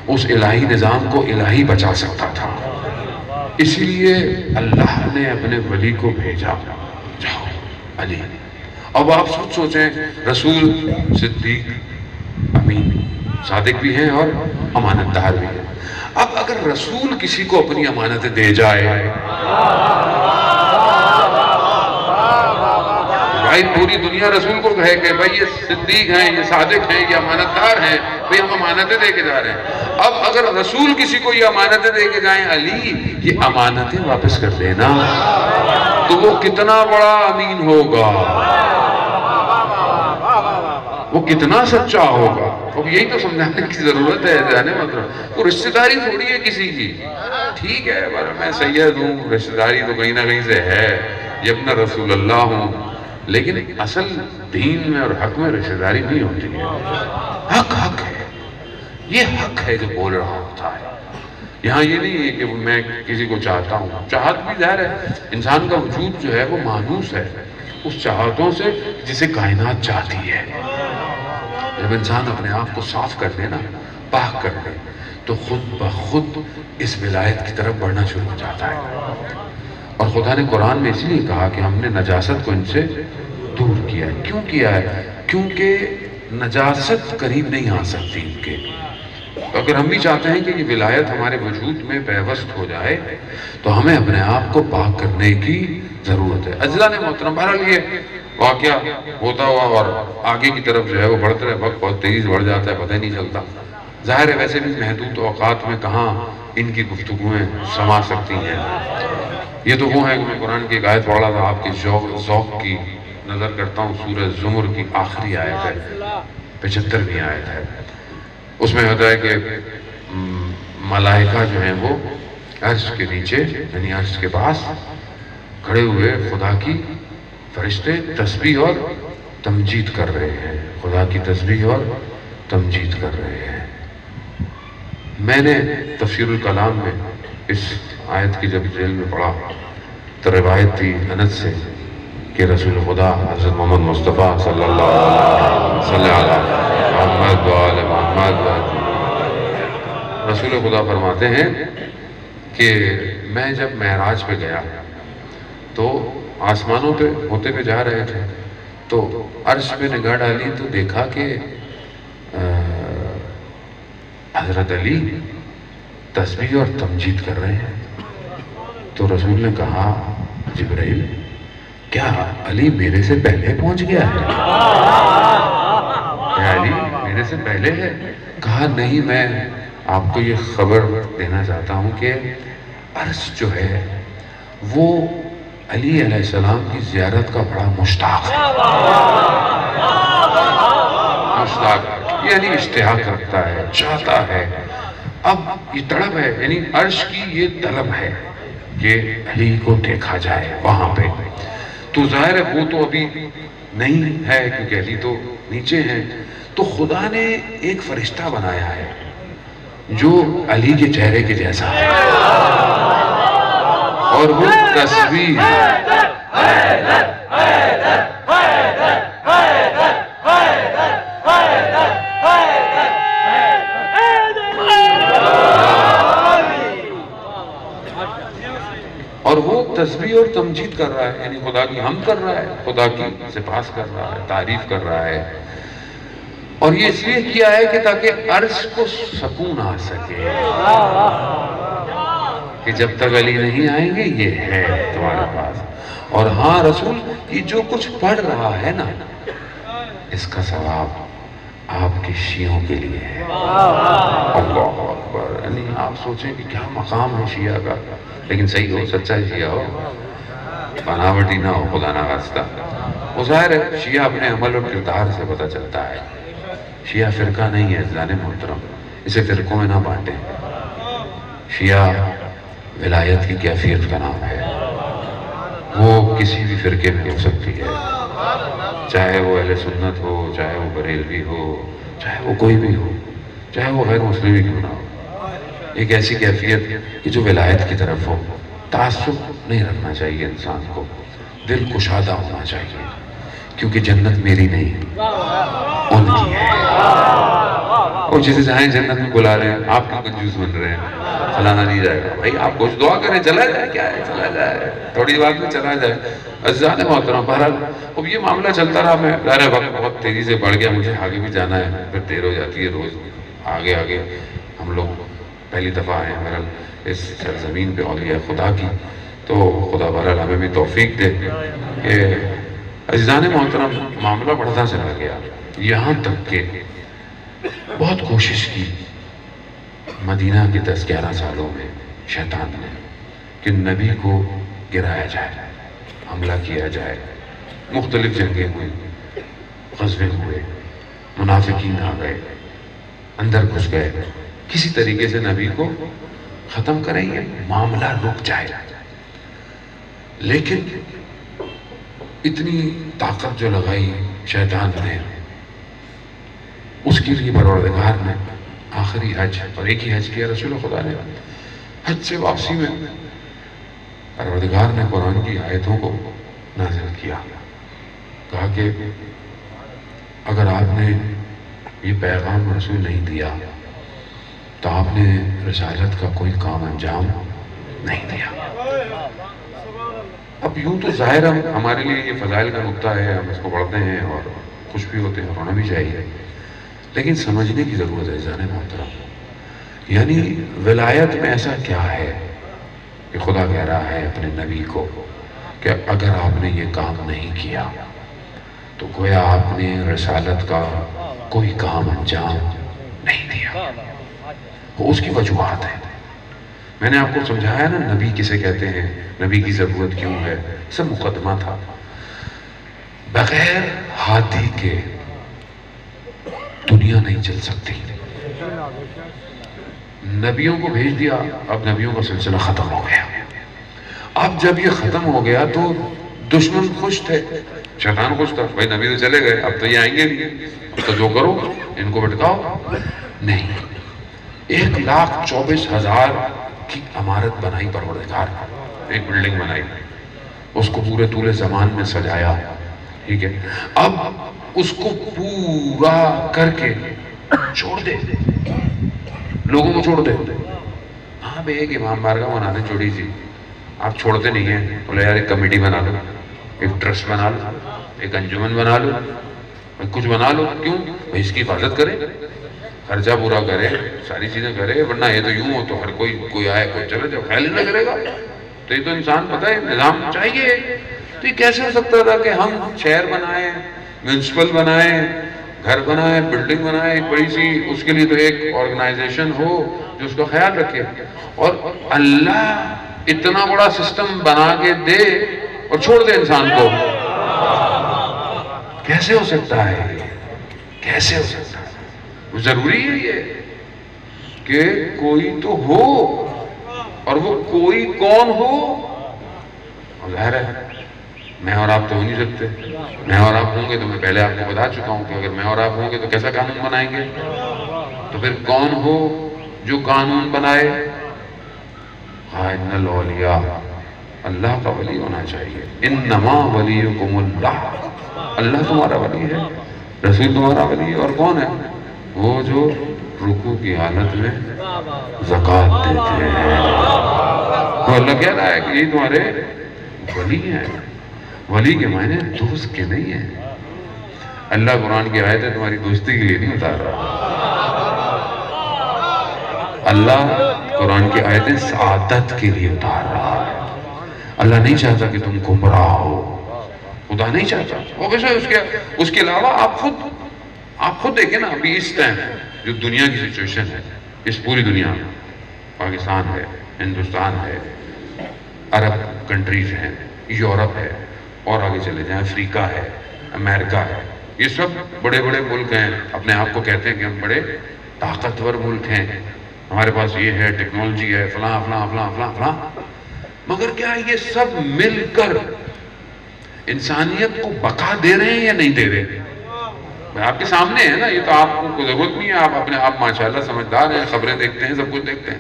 اس الہی نظام کو الہی بچا سکتا تھا، اسی لیے اللہ نے اپنے ولی کو بھیجا، جاؤ علی۔ اب آپ سوچیں، رسول صدیق امین صادق بھی ہیں اور امانت دار بھی ہیں۔ اب اگر رسول کسی کو اپنی امانتیں دے جائے، بھائی پوری دنیا رسول کو کہے کہ بھائی یہ صدیق ہیں، یہ صادق ہیں، یہ امانت دار ہیں، بھائی ہم امانتیں دے کے جا رہے ہیں۔ اب اگر رسول کسی کو یہ امانتیں دے کے جائیں، علی یہ امانتیں واپس کر دینا، تو وہ کتنا بڑا امین ہوگا، وہ کتنا سچا ہوگا۔ اب یہی تو سمجھانے کی ضرورت ہے جانے مطلب، وہ رشتہ داری تھوڑی ہے کسی کی، ٹھیک ہے میں سید ہوں، رشتہ داری تو کہیں نہ کہیں سے ہے، یہ اپنا رسول اللہ ہوں، لیکن اصل دین میں اور حق میں رشتہ داری نہیں ہوتی ہے۔ حق ہے، یہ حق ہے جو بول رہا ہوتا ہے۔ یہاں یہ نہیں ہے کہ میں کسی کو چاہتا ہوں، چاہت بھی ظاہر ہے، انسان کا وجود جو ہے وہ مانوس ہے اس چاہتوں سے جسے کائنات چاہتی ہے۔ جب انسان اپنے آپ کو صاف کر دے نا، پاک کر دے، تو خود بخود اس ولایت کی طرف بڑھنا شروع ہو جاتا ہے۔ اور خدا نے قرآن میں اس لیے کہا کہ ہم نے نجاست کو ان سے دور کیا ہے۔ کیوں کیا ہے؟ کیونکہ نجاست قریب نہیں آ سکتی ان کے۔ اگر ہم بھی چاہتے ہیں کہ یہ ولایت ہمارے وجود میں پیوست ہو جائے تو ہمیں اپنے آپ کو پاک کرنے کی ضرورت ہے۔ عزیزان محترم، بہرحال یہ واقعہ ہوتا ہوا اور آگے کی طرف جو ہے وہ بڑھتا رہے، وقت بہت تیز بڑھ جاتا ہے، پتہ ہی نہیں چلتا۔ ظاہر ہے ویسے بھی محدود اوقات میں کہاں ان کی گفتگویں سما سکتی ہیں۔ یہ تو وہ ہے کہ میں قرآن کی ایک آیت پڑھ رہا تھا، آپ کے ذوق کی نظر کرتا ہوں، سورہ زمر کی آخری آیت ہے، 75ویں آیت ہے. اس میں ہوتا ہے کہ ملائکہ جو ہیں وہ عرش کے نیچے یعنی عرش کے پاس کھڑے ہوئے خدا کی فرشتے تسبیح اور تمجید کر رہے ہیں، خدا کی تسبیح اور تمجید کر رہے ہیں. میں نے تفسیر الکلام میں اس آیت کی جب ذیل میں پڑھا تو روایت تھی انس سے کہ رسول خدا حضرت محمد مصطفیٰ صلی اللہ علیہ محمد وآل محمد، رسول خدا فرماتے ہیں کہ میں جب معراج پہ گیا تو آسمانوں پہ ہوتے ہوئے جا رہے تھے تو عرش پہ نگاہ ڈالی تو دیکھا کہ حضرت علی تسبیح اور تمجید کر رہے ہیں. تو رسول نے کہا جبرائیل کیا علی میرے سے پہلے پہنچ گیا ہے؟ کیا علی میرے سے پہلے ہے؟ کہا نہیں، میں آپ کو یہ خبر دینا چاہتا ہوں کہ عرش جو ہے وہ علی علیہ السلام کی زیارت کا بڑا مشتاق ہے. مشتاق یعنی اشتیاق رکھتا ہے، چاہتا ہے، اب یہ طلب ہے، یعنی عرش کی یہ طلب ہے کہ علی کو دیکھا جائے وہاں پہ. تو ظاہر ہے وہ تو ابھی نہیں ہے کیونکہ علی تو نیچے ہیں، تو خدا نے ایک فرشتہ بنایا ہے جو علی کے چہرے کے جیسا ہے اور وہ تسبیح اور وہ تسبیح اور تمجید کر رہا ہے، یعنی خدا کی حمد کر رہا ہے، خدا کی سپاس کر رہا ہے، تعریف کر رہا ہے. اور یہ اس لیے کیا ہے کہ تاکہ عرش کو سکون آ سکے کہ جب تک علی نہیں آئیں گے یہ ہے تمہارے پاس. اور ہاں رسول یہ جو کچھ پڑھ رہا ہے نا اس کا ثواب آپ کے شیعوں کے لیے ہے. اللہ اکبر. یعنی آپ سوچیں کہ کیا مقام ہے شیعہ کا، لیکن صحیح ہو، سچا شیعہ ہو، بناوٹی نہ ہو، خدا نہ خواستہ. وہ ظاہر ہے شیعہ اپنے عمل اور کردار سے پتہ چلتا ہے. شیعہ فرقہ نہیں ہے عزیزان محترم، اسے فرقوں میں نہ بانٹیں. شیعہ ولایت کی کیفیت کا نام ہے، وہ کسی بھی فرقے میں ہو سکتی ہے، چاہے وہ اہل سنت ہو، چاہے وہ بریلوی ہو، چاہے وہ کوئی بھی ہو، چاہے وہ غیر مسلم ہی کیوں نہ ہو. ایک ایسی کیفیت کہ جو ولایت کی طرف ہو. تعصب نہیں رکھنا چاہیے انسان کو، دل کشادہ ہونا چاہیے، کیونکہ جنت میری نہیں ان کی ہے. اور جسے چاہیں جنت میں بلا رہے ہیں، آپ کیوں کنجوس بن رہے ہیں؟ فلانا نہیں جائے گا. بھائی آپ کچھ دعا کریں، چلا جائے، کیا ہے چلا جائے، تھوڑی بات میں چلا جائے. عزیزان محترم بہرحال اب یہ معاملہ چلتا رہا. میں ظاہر وقت بہت تیزی سے بڑھ گیا، مجھے آگے بھی جانا ہے، پھر دیر ہو جاتی ہے روز. آگے ہم لوگ پہلی دفعہ آئے ہیں بہرحال اس سرزمین پہ اولیاء خدا کی، تو خدا بہرحال ہمیں بھی توفیق دے. کہ عزیزان محترم معاملہ بڑھتا چلا گیا یہاں تک کہ بہت کوشش کی مدینہ کے 10-11 سالوں میں شیطان نے کہ نبی کو گرایا جائے، حملہ کیا جائے. مختلف جنگیں ہوئی، غزوے ہوئے، منافقین آ گئے، اندر گھس گئے، کسی طریقے سے نبی کو ختم کریں گے، معاملہ رک جائے. لیکن اتنی طاقت جو لگائی شیطان نے، اس کے لیے پروردگار نے آخری حج اور ایک ہی حج کیا رسول خدا نے. حج سے واپسی میں پروردگار نے قرآن کی آیتوں کو نازل کیا، کہا کہ اگر آپ نے یہ پیغام رسول نہیں دیا تو آپ نے رسالت کا کوئی کام انجام نہیں دیا. اب یوں تو ظاہر ہمارے لیے یہ فضائل کا نقطہ ہے، ہم اس کو پڑھتے ہیں اور خوش بھی ہوتے ہیں، ہونا بھی چاہیے، لیکن سمجھنے کی ضرورت ہے عزیزان محترم. یعنی ولایت میں ایسا کیا ہے کہ خدا کہہ رہا ہے اپنے نبی کو کہ اگر آپ نے یہ کام نہیں کیا تو گویا آپ نے رسالت کا کوئی کام انجام نہیں دیا. وہ اس کی وجوہات ہیں. میں نے آپ کو سمجھایا نا نبی کسے کہتے ہیں، نبی کی ضرورت کیوں ہے، سب مقدمہ تھا۔ بغیر ہاتھی کے دنیا نہیں چل سکتی۔ نبیوں کو بھیج دیا، اب نبیوں کا سلسلہ ختم ہو گیا۔ اب جب یہ ختم ہو گیا تو دشمن خوش تھے، شیطان خوش تھا، بھائی نبی تو چلے گئے، اب تو یہ آئیں گے نہیں، اب تو جو کرو ان کو بھٹکاؤ۔ نہیں، 1,24,000 کی عمارت بنائی پروردگار، ایک بلڈنگ بنائی، اس کو پورے طول زمان میں سجایا، ٹھیک ہے، اب اس کو پورا کر کے چھوڑ دے، لوگوں کو چھوڑ دے۔ ہاں بھئی ایک امام بارگاہ بنا دیں چھوڑی سی، آپ چھوڑتے نہیں ہیں، بولے یار ایک کمیٹی بنا لو، ایک ٹرسٹ بنا لو، ایک انجمن بنا لو، کچھ بنا لو، کیوں؟ بھئی اس کی حفاظت کرے، خرچہ پورا کرے، ساری چیزیں کرے، ورنہ یہ تو یوں ہو تو ہر کوئی آئے کوئی چلے جاؤ، خیال ہی نہ کرے گا۔ تو یہ تو انسان پتہ ہے نظام چاہیے۔ تو یہ کیسے ہو سکتا تھا کہ ہم شہر بنائیں، میونسپل بنائیں، گھر بنائیں، بلڈنگ بنائیں، ایک بڑی سی، اس کے لیے تو ایک آرگنائزیشن ہو جو اس کا خیال رکھے، اور اللہ اتنا بڑا سسٹم بنا کے دے اور چھوڑ دے انسان کو؟ کیسے ہو سکتا ہے؟ کیسے ہو سکتا ہے؟ ضروری ہے یہ کہ کوئی تو ہو، اور وہ کوئی کون ہو؟ ظاہر ہے میں اور آپ تو ہو نہیں سکتے۔ میں اور آپ ہوں گے تو میں پہلے آپ کو بتا چکا ہوں کہ اگر میں اور آپ ہوں گے تو کیسا قانون بنائیں گے؟ تو پھر کون ہو جو قانون بنائے؟ ان الاولیاء، اللہ کا ولی ہونا چاہیے۔ انما ولیکم اللہ، اللہ تمہارا ولی ہے، رسول تمہارا ولی ہے، اور کون ہے؟ وہ جو رکوع کی حالت میں زکوٰۃ دیتے ہیں۔ تو اللہ کہہ رہا ہے کہ یہ تمہارے ولی ہیں۔ ولی کے معنی دوست کے نہیں ہیں۔ اللہ قرآن کی آیتیں تمہاری دوستی کے لیے نہیں اتار رہا، اللہ قرآن کی آیتیں سعادت کے لیے اتار رہا ہے۔ اللہ نہیں چاہتا کہ تم گمراہ ہو، خدا نہیں چاہتا۔ وہ ویسے اس کے علاوہ آپ خود دیکھیں نا، ابھی اس ٹائم جو دنیا کی سچویشن ہے، اس پوری دنیا میں، پاکستان ہے، ہندوستان ہے، عرب کنٹریز ہیں، یورپ ہے، اور آگے چلے جائیں افریقہ ہے، امریکہ ہے، یہ سب بڑے بڑے ملک ہیں، اپنے آپ کو کہتے ہیں کہ ہم بڑے طاقتور ملک ہیں، ہمارے پاس یہ ہے، ٹیکنالوجی ہے، فلاں فلاں فلاں فلاں فلاں، مگر کیا یہ سب مل کر انسانیت کو بقا دے رہے ہیں یا نہیں دے رہے؟ آپ کے سامنے ہے نا، یہ تو آپ کو ضرورت نہیں ہے، آپ اپنے آپ ماشاءاللہ سمجھدار ہیں، خبریں دیکھتے ہیں، سب کچھ دیکھتے ہیں۔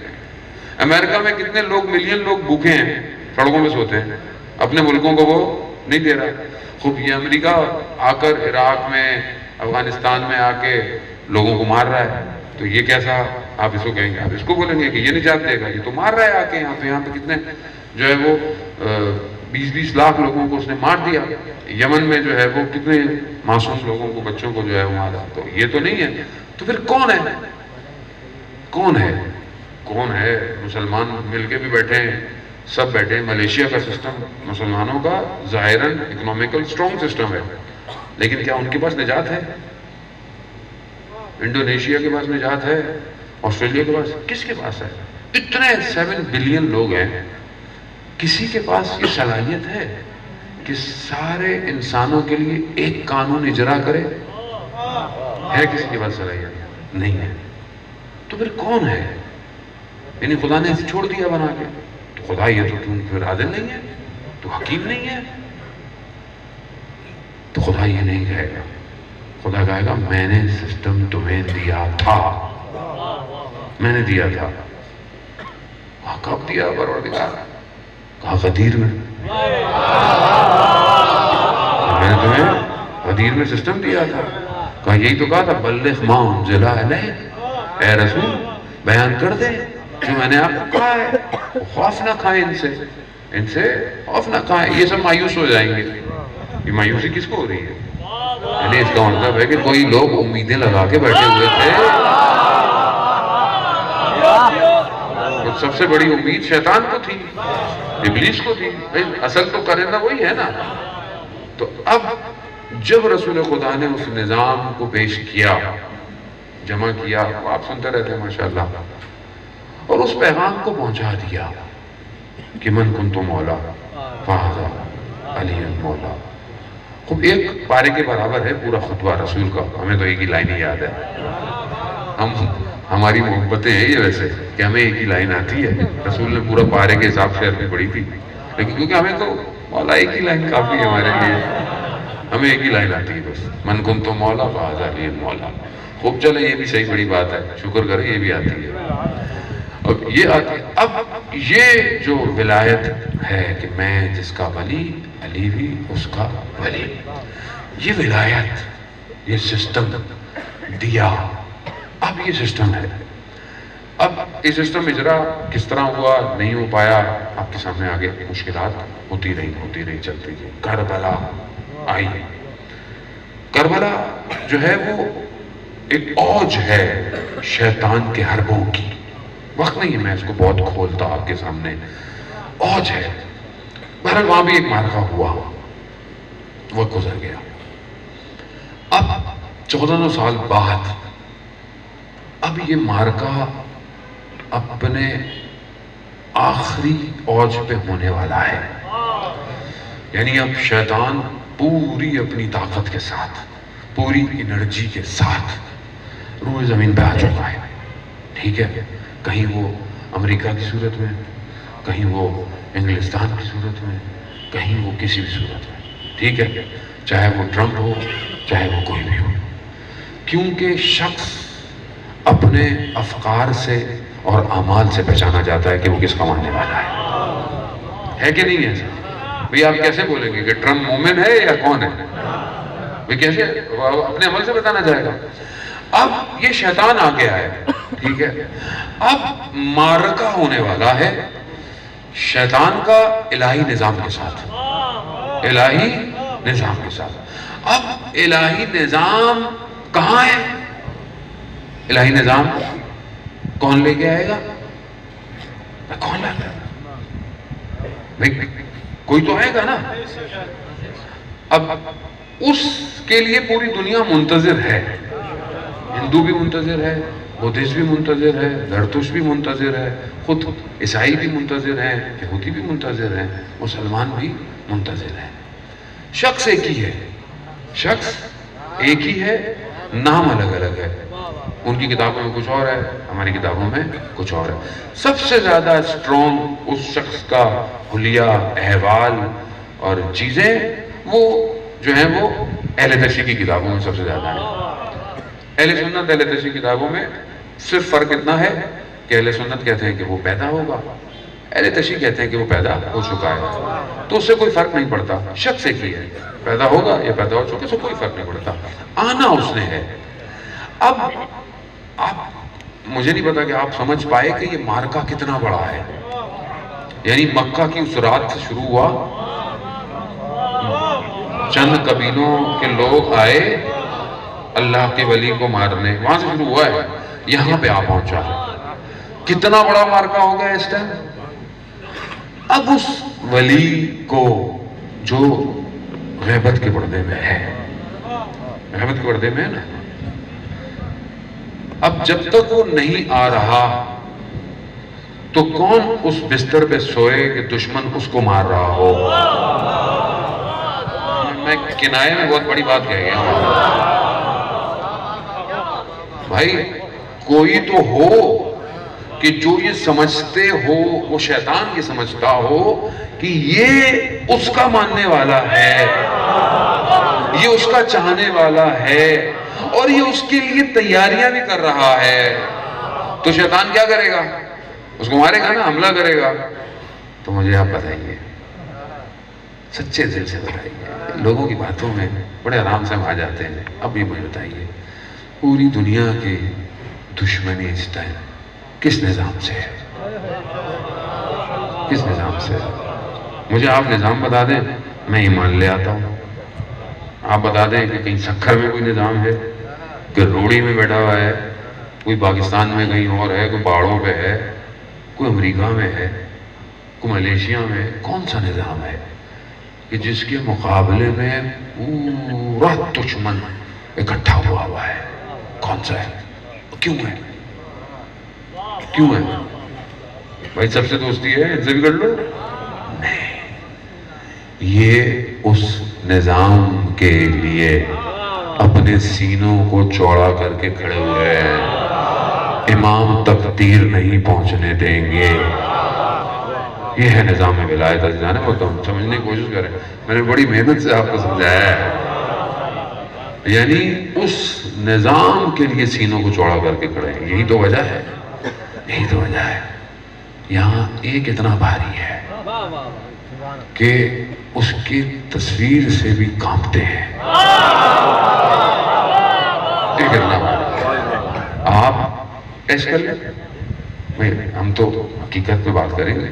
امریکہ میں کتنے لوگ، ملین لوگ بھوکے ہیں، سڑکوں پہ سوتے ہیں، اپنے ملکوں کو وہ نہیں دے رہا۔ خوب یہ امریکہ آ کر عراق میں، افغانستان میں آ کے لوگوں کو مار رہا ہے، تو یہ کیسا آپ اس کو کہیں گے؟ آپ اس کو بولیں گے کہ یہ نجات دے گا، یہ تو مار رہا ہے آ کے یہاں پہ کتنے جو ہے وہ 20-20 لاکھ لوگوں کو اس نے مار دیا۔ یمن میں جو ہے وہ کتنے معصوم لوگوں کو، بچوں کو جو ہے وہ مارا، تو یہ تو نہیں ہے۔ تو پھر کون ہے؟ کون ہے؟ کون ہے؟ مسلمان مل کے بھی بیٹھے ہیں، سب بیٹھے ہیں۔ ملیشیا کا سسٹم مسلمانوں کا ظاہراً اکنامیکل سٹرونگ سسٹم ہے، لیکن کیا ان کے پاس نجات ہے؟ انڈونیشیا کے پاس نجات ہے؟ آسٹریلیا کے پاس؟ کس کے پاس ہے؟ اتنے 7 بلین لوگ ہیں، کسی کے پاس یہ صلاحیت ہے کہ سارے انسانوں کے لیے ایک قانون اجرا کرے؟ ہے کسی کے پاس صلاحیت؟ نہیں ہے۔ تو پھر کون ہے؟ یعنی خدا نے اسے چھوڑ دیا بنا کے، تو خدا یہ تو تم پھر عادل نہیں ہے، تو حکیم نہیں ہے، تو خدا یہ نہیں کہے گا۔ خدا کہے گا میں نے سسٹم تمہیں دیا تھا، میں نے دیا تھا۔ کب دیا پروردگار؟ کہا غدیر میں، میں نے تمہیں غدیر میں سسٹم دیا تھا۔ کہا یہی تو کہا تھا بلغ ما انزل الیک، اے رسول بیان کر دے جو میں نے آپ کو کہا ہے، خوف نہ کھائیں ان سے خوف نہ کھائیں۔ یہ سب مایوس ہو جائیں گے۔ یہ مایوسی کس کو ہو رہی ہے؟ یعنی اس کا مطلب ہے کہ کوئی لوگ امیدیں لگا کے بیٹھے ہوئے تھے، سب سے بڑی امید شیطان کو تھی، ابلیس کو تھی، اصل تو کرنا وہی ہے نا۔ تو اب جب رسول خدا نے اس نظام کو پیش کیا، جمع کیا، آپ سنتے رہتے ہیں ماشاءاللہ، اور اس پیغام کو پہنچا دیا کہ من کنت مولا فہذا علی مولا. خوب ایک پارے کے برابر ہے پورا خطبہ رسول کا. ہمیں تو ایک ہی لائن ہی یاد ہے. ہماری محبتیں ہیں یہ ویسے کہ ہمیں ایک ہی لائن آتی ہے. رسول نے پورا پارے کے حساب سے عربی پڑھی تھی، لیکن کیونکہ ہمیں تو مولا ایک ہی لائن کافی ہے ہمارے لیے. ہمیں ایک ہی لائن آتی ہے بس، من کنت مولا فہذا علی مولا. خوب چلے، یہ بھی صحیح بڑی بات ہے، شکر کریں یہ بھی آتی ہے. اب یہ آتی ہے. اب یہ جو ولایت ہے کہ میں جس کا ولی، علی بھی اس کا ولی، یہ ولایت، یہ سسٹم دیا. اب یہ سسٹم ہے. اب یہ سسٹم اجرا کس طرح ہوا نہیں ہو پایا، آپ کے سامنے آگے مشکلات ہوتی رہی چلتی گئی. کربلا آئی. کربلا جو ہے وہ ایک اوج ہے شیطان کے حربوں کی. وقت نہیں ہے میں اس کو بہت کھولتا آپ کے سامنے. اوج ہے. بہرحال وہاں بھی ایک معرکہ ہوا، وہ گزر گیا. اب 1400 سال بعد اب یہ معرکہ اپنے آخری اوج پہ ہونے والا ہے. یعنی اب شیطان پوری اپنی طاقت کے ساتھ، پوری انرجی کے ساتھ روئے زمین پہ آ چکا ہے. ٹھیک ہے، کہیں وہ امریکہ کی صورت میں، کہیں وہ انگلستان کی صورت میں، کہیں وہ کسی بھی صورت میں. ٹھیک ہے، چاہے وہ ٹرمپ ہو، چاہے وہ کوئی بھی ہو. کیونکہ شخص اپنے افکار سے اور اعمال سے پہچانا جاتا ہے کہ وہ کس کا ماننے والا ہے کہ نہیں ہے. بھئی آپ کیسے بولیں گے کہ ٹرمپ مومن ہے یا کون ہے؟ بھئی کیسے اپنے عمل سے بتانا جائے گا. اب یہ شیطان آ گیا ہے. ٹھیک ہے، اب معرکہ ہونے والا ہے شیطان کا الہی نظام کے ساتھ. الہی نظام کے ساتھ. اب الہی نظام کہاں ہے؟ الہی نظام کون لے کے آئے گا؟ کون لاتا ہے؟ کوئی تو آئے گا نا. اب اس کے لیے پوری دنیا منتظر ہے. ہندو بھی منتظر ہے، بدھسٹ بھی منتظر ہے، زرتشت بھی منتظر ہے، خود عیسائی بھی منتظر ہیں، یہودی بھی منتظر ہیں، مسلمان بھی منتظر ہیں. شخص ایک ہی ہے. شخص ایک ہی ہے، نام الگ الگ ہے. ان کی کتابوں میں کچھ اور ہے، ہماری کتابوں میں کچھ اور ہے. سب سے زیادہ اسٹرونگ اس شخص کا حلیہ، احوال اور چیزیں وہ جو ہیں وہ اہل تشیع کی کتابوں میں سب سے زیادہ ہیں. اہل سنت اہل تشیع کتابوں میں صرف فرق اتنا ہے کہ اہل سنت کہتے ہیں کہ وہ پیدا ہوگا، اہل تشیع کہتے ہیں کہ وہ پیدا ہو چکا ہے. تو اس سے کوئی فرق نہیں پڑتا. شخص ایک ہی ہے، پیدا ہوگا یا پیدا ہو چکا، اس سے کوئی فرق نہیں پڑتا. آنا اس نے ہے. اب آپ مجھے نہیں پتا کہ آپ سمجھ پائے کہ یہ معرکہ کتنا بڑا ہے. یعنی مکہ کی اس رات سے شروع ہوا، چند قبیلوں کے لوگ آئے اللہ کے ولی کو مارنے، وہاں سے شروع ہوا ہے، یہاں پہ آ پہنچا. کتنا بڑا معرکہ ہو گیا اس ٹائم. اب اس ولی کو جو غیبت کے پردے میں ہے، غیبت کے پردے میں ہے نا، اب جب تک وہ نہیں آ رہا تو کون اس بستر پہ سوئے کہ دشمن اس کو مار رہا ہو. میں کنائے میں بہت بڑی بات کہہ گیا ہوں. بھائی کوئی تو ہو کہ جو یہ سمجھتے ہو، وہ شیطان یہ سمجھتا ہو کہ یہ اس کا ماننے والا ہے، یہ اس کا چاہنے والا ہے اور یہ اس کے لیے تیاریاں بھی کر رہا ہے. تو شیطان کیا کرے گا؟ اس کو مارے گا نا، حملہ کرے گا. تو مجھے آپ بتائیے، سچے دل سے بتائیے، لوگوں کی باتوں میں بڑے آرام سے ہم آ جاتے ہیں. اب یہ مجھے بتائیے، پوری دنیا کی دشمنی اس ٹائم کس نظام سے ہے؟ کس نظام سے ہے؟ مجھے آپ نظام بتا دیں، میں ایمان لے آتا ہوں. آپ بتا دیں کہ کہیں سکھر میں کوئی نظام ہے، کہ روڑی میں بیٹھا ہوا ہے، کوئی پاکستان میں کہیں اور ہے، کوئی پہاڑوں پہ ہے، کوئی امریکہ میں ہے، کوئی ملیشیا میں. کون سا نظام ہے کہ جس کے مقابلے میں پورا دشمن اکٹھا ہوا ہے؟ کون سا ہے؟ کیوں ہے؟ کیوں ہے؟ بھائی سب سے دوستی ہے ان سے بھی کر لو. نہیں، یہ اس نظام کے لیے اپنے سینوں کو چوڑا کر کے کھڑے ہوئے ہیں. امام تقدیر نہیں پہنچنے دیں گے. یہ ہے نظام ولایت. جانے کو تو سمجھنے کی کوشش کریں. میں نے بڑی محنت سے آپ کو سمجھایا ہے. یعنی اس نظام کے لیے سینوں کو چوڑا کر کے کھڑے ہیں. یہی تو وجہ ہے. یہی تو وجہ ہے. یہاں ایک اتنا بھاری ہے کہ اس کی تصویر سے بھی کانپتے ہیں. ایک اتنا بھاری. آپ ایسے کر لیں. ہم تو حقیقت پہ بات کریں گے.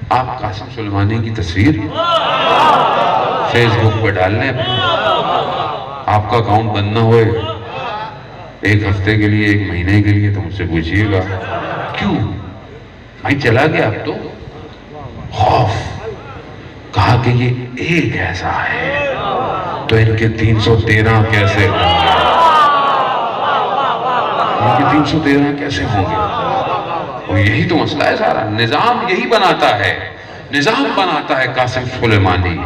آپ قاسم سلیمانی کی تصویر فیس بک پہ ڈال لیں. آپ کا اکاؤنٹ بند نہ ہوئے ایک ہفتے کے لیے، ایک مہینے کے لیے، تو مجھ سے پوچھئے گا کیوں بھائی چلا گیا. اب تو خوف. کہا کہ یہ ایک ایسا ہے تو ان کے 313 کیسے ہوں گے. ان کے 313 کیسے ہوں گے. اور یہی تو مسئلہ ہے سارا. نظام یہی بناتا ہے. نظام بناتا ہے قاسم سلیمانی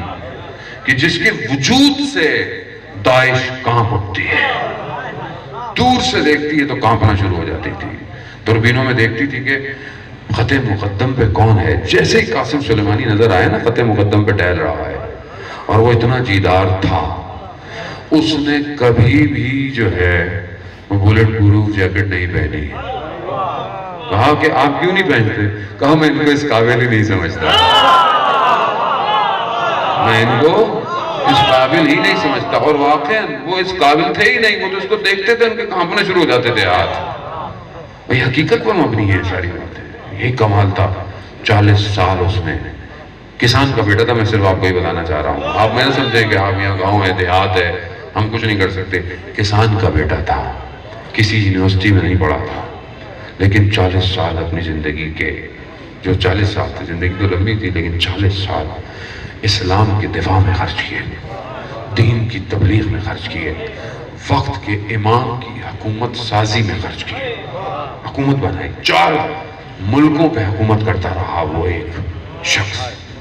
کہ جس کے وجود سے داعش کانپ اٹھتی ہے. دور سے دیکھتی ہے تو کانپنا شروع ہو جاتی تھی. دوربینوں میں دیکھتی تھی کہ خط مقدم پہ کون ہے. جیسے ہی قاسم سلیمانی نظر آیا نا خط مقدم پہ ٹہل رہا ہے، اور وہ اتنا جیدار تھا، اس نے کبھی بھی جو ہے وہ بلٹ پروف جیکٹ نہیں پہنی. کہا کہ آپ کیوں نہیں پہنتے؟ کہا میں ان کو اس قابل ہی نہیں سمجھتا. میں ان کو اس قابل ہی نہیں سمجھتا. اور واقعاً وہ اس قابل تھے ہی نہیں. وہ تو اس کو دیکھتے تھے ان کے کانپنے شروع ہو جاتے تھے ہاتھ. بھئی حقیقت پر مبنی ہے ساری باتیں. یہی کمال تھا. 40 سال اس نے. کسان کا بیٹا تھا. میں صرف آپ کو ہی بتانا چاہ رہا ہوں. آپ میں نہ سمجھیں کہ آپ یہاں گاؤں ہے، دیہات ہے، ہم کچھ نہیں کر سکتے. کسان کا بیٹا تھا. کسی یونیورسٹی میں نہیں پڑھا تھا، لیکن 40 سال اپنی زندگی کے، جو 40 سال تھی، زندگی تو لمبی تھی لیکن 40 سال اسلام کے دفاع میں خرچ کیے، دین کی تبلیغ میں خرچ کیے، وقت کے امام کی حکومت سازی میں خرچ کیے. حکومت بنائی. 4 ملکوں پہ حکومت کرتا رہا وہ ایک شخص